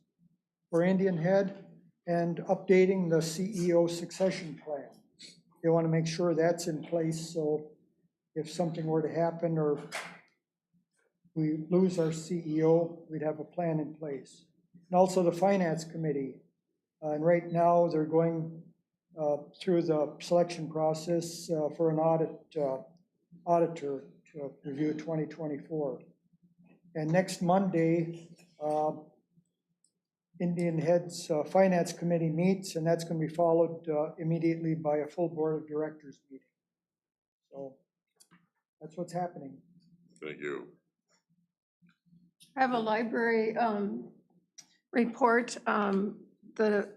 for Indian Head, and updating the CEO succession plan. They want to make sure that's in place, so if something were to happen or we lose our CEO, we'd have a plan in place. And also the finance committee. And right now they're going through the selection process for an auditor to review 2024. And next Monday, Indian Head's Finance Committee meets, and that's going to be followed immediately by a full board of directors meeting. So that's what's happening. Thank you. I have a library report. The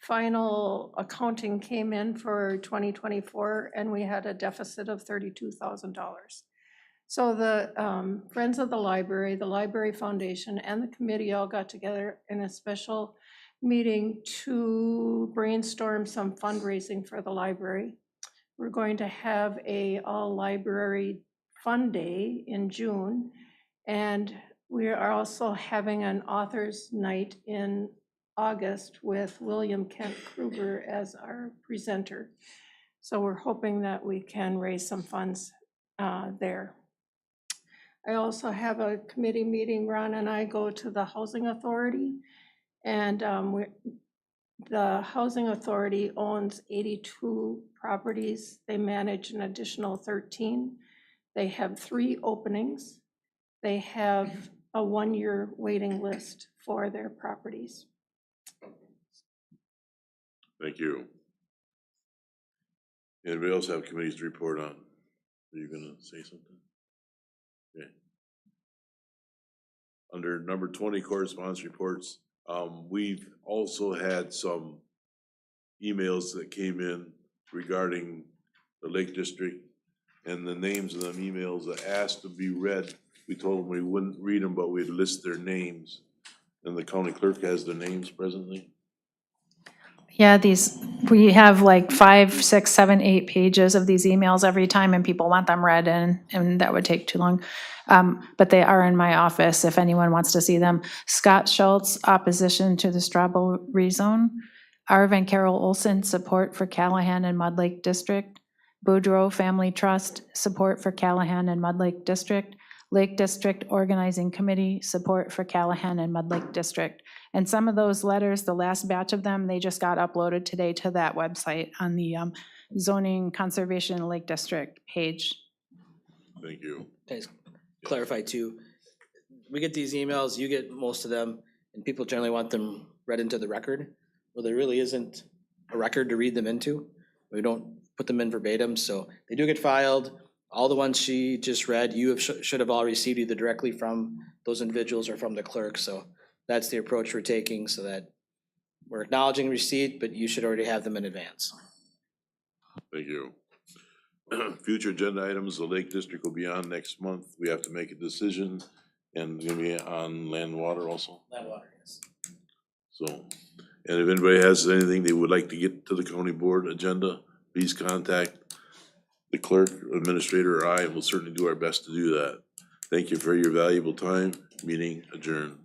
final accounting came in for 2024, and we had a deficit of $32,000. So the Friends of the Library Foundation, and the committee all got together in a special meeting to brainstorm some fundraising for the library. We're going to have a all-library fun day in June, and we are also having an author's night in August with William Kent Kruger as our presenter. So we're hoping that we can raise some funds there. I also have a committee meeting. Ron and I go to the Housing Authority, and the Housing Authority owns 82 properties. They manage an additional 13. They have 3 openings. They have a 1-year waiting list for their properties. Thank you. Anybody else have committees to report on? Are you gonna say something? Okay. Under number 20, correspondence reports, we've also had some emails that came in regarding the Lake District, and the names of them emails that asked to be read. We told them we wouldn't read them, but we'd list their names. And the county clerk has their names presently. Yeah, we have like 5, 6, 7, 8 pages of these emails every time, and people want them read, and that would take too long. But they are in my office if anyone wants to see them. Scott Schultz, opposition to the strawberry zone. R. Van Carol Olson, support for Callahan and Mud Lake District. Boudreaux Family Trust, support for Callahan and Mud Lake District. Lake District Organizing Committee, support for Callahan and Mud Lake District. And some of those letters, the last batch of them, they just got uploaded today to that website on the Zoning Conservation Lake District page. Thank you. Can I just clarify too? We get these emails, you get most of them, and people generally want them read into the record. Well, there really isn't a record to read them into. We don't put them in verbatim, so they do get filed. All the ones she just read, you should have all received either directly from those individuals or from the clerk. So that's the approach we're taking, so that we're acknowledging receipt, but you should already have them in advance. Thank you. Future agenda items, the Lake District will be on next month. We have to make a decision, and it's gonna be on land and water also. Land water, yes. So, and if anybody has anything they would like to get to the county board agenda, please contact the clerk, administrator, or I, and we'll certainly do our best to do that. Thank you for your valuable time. Meeting adjourned.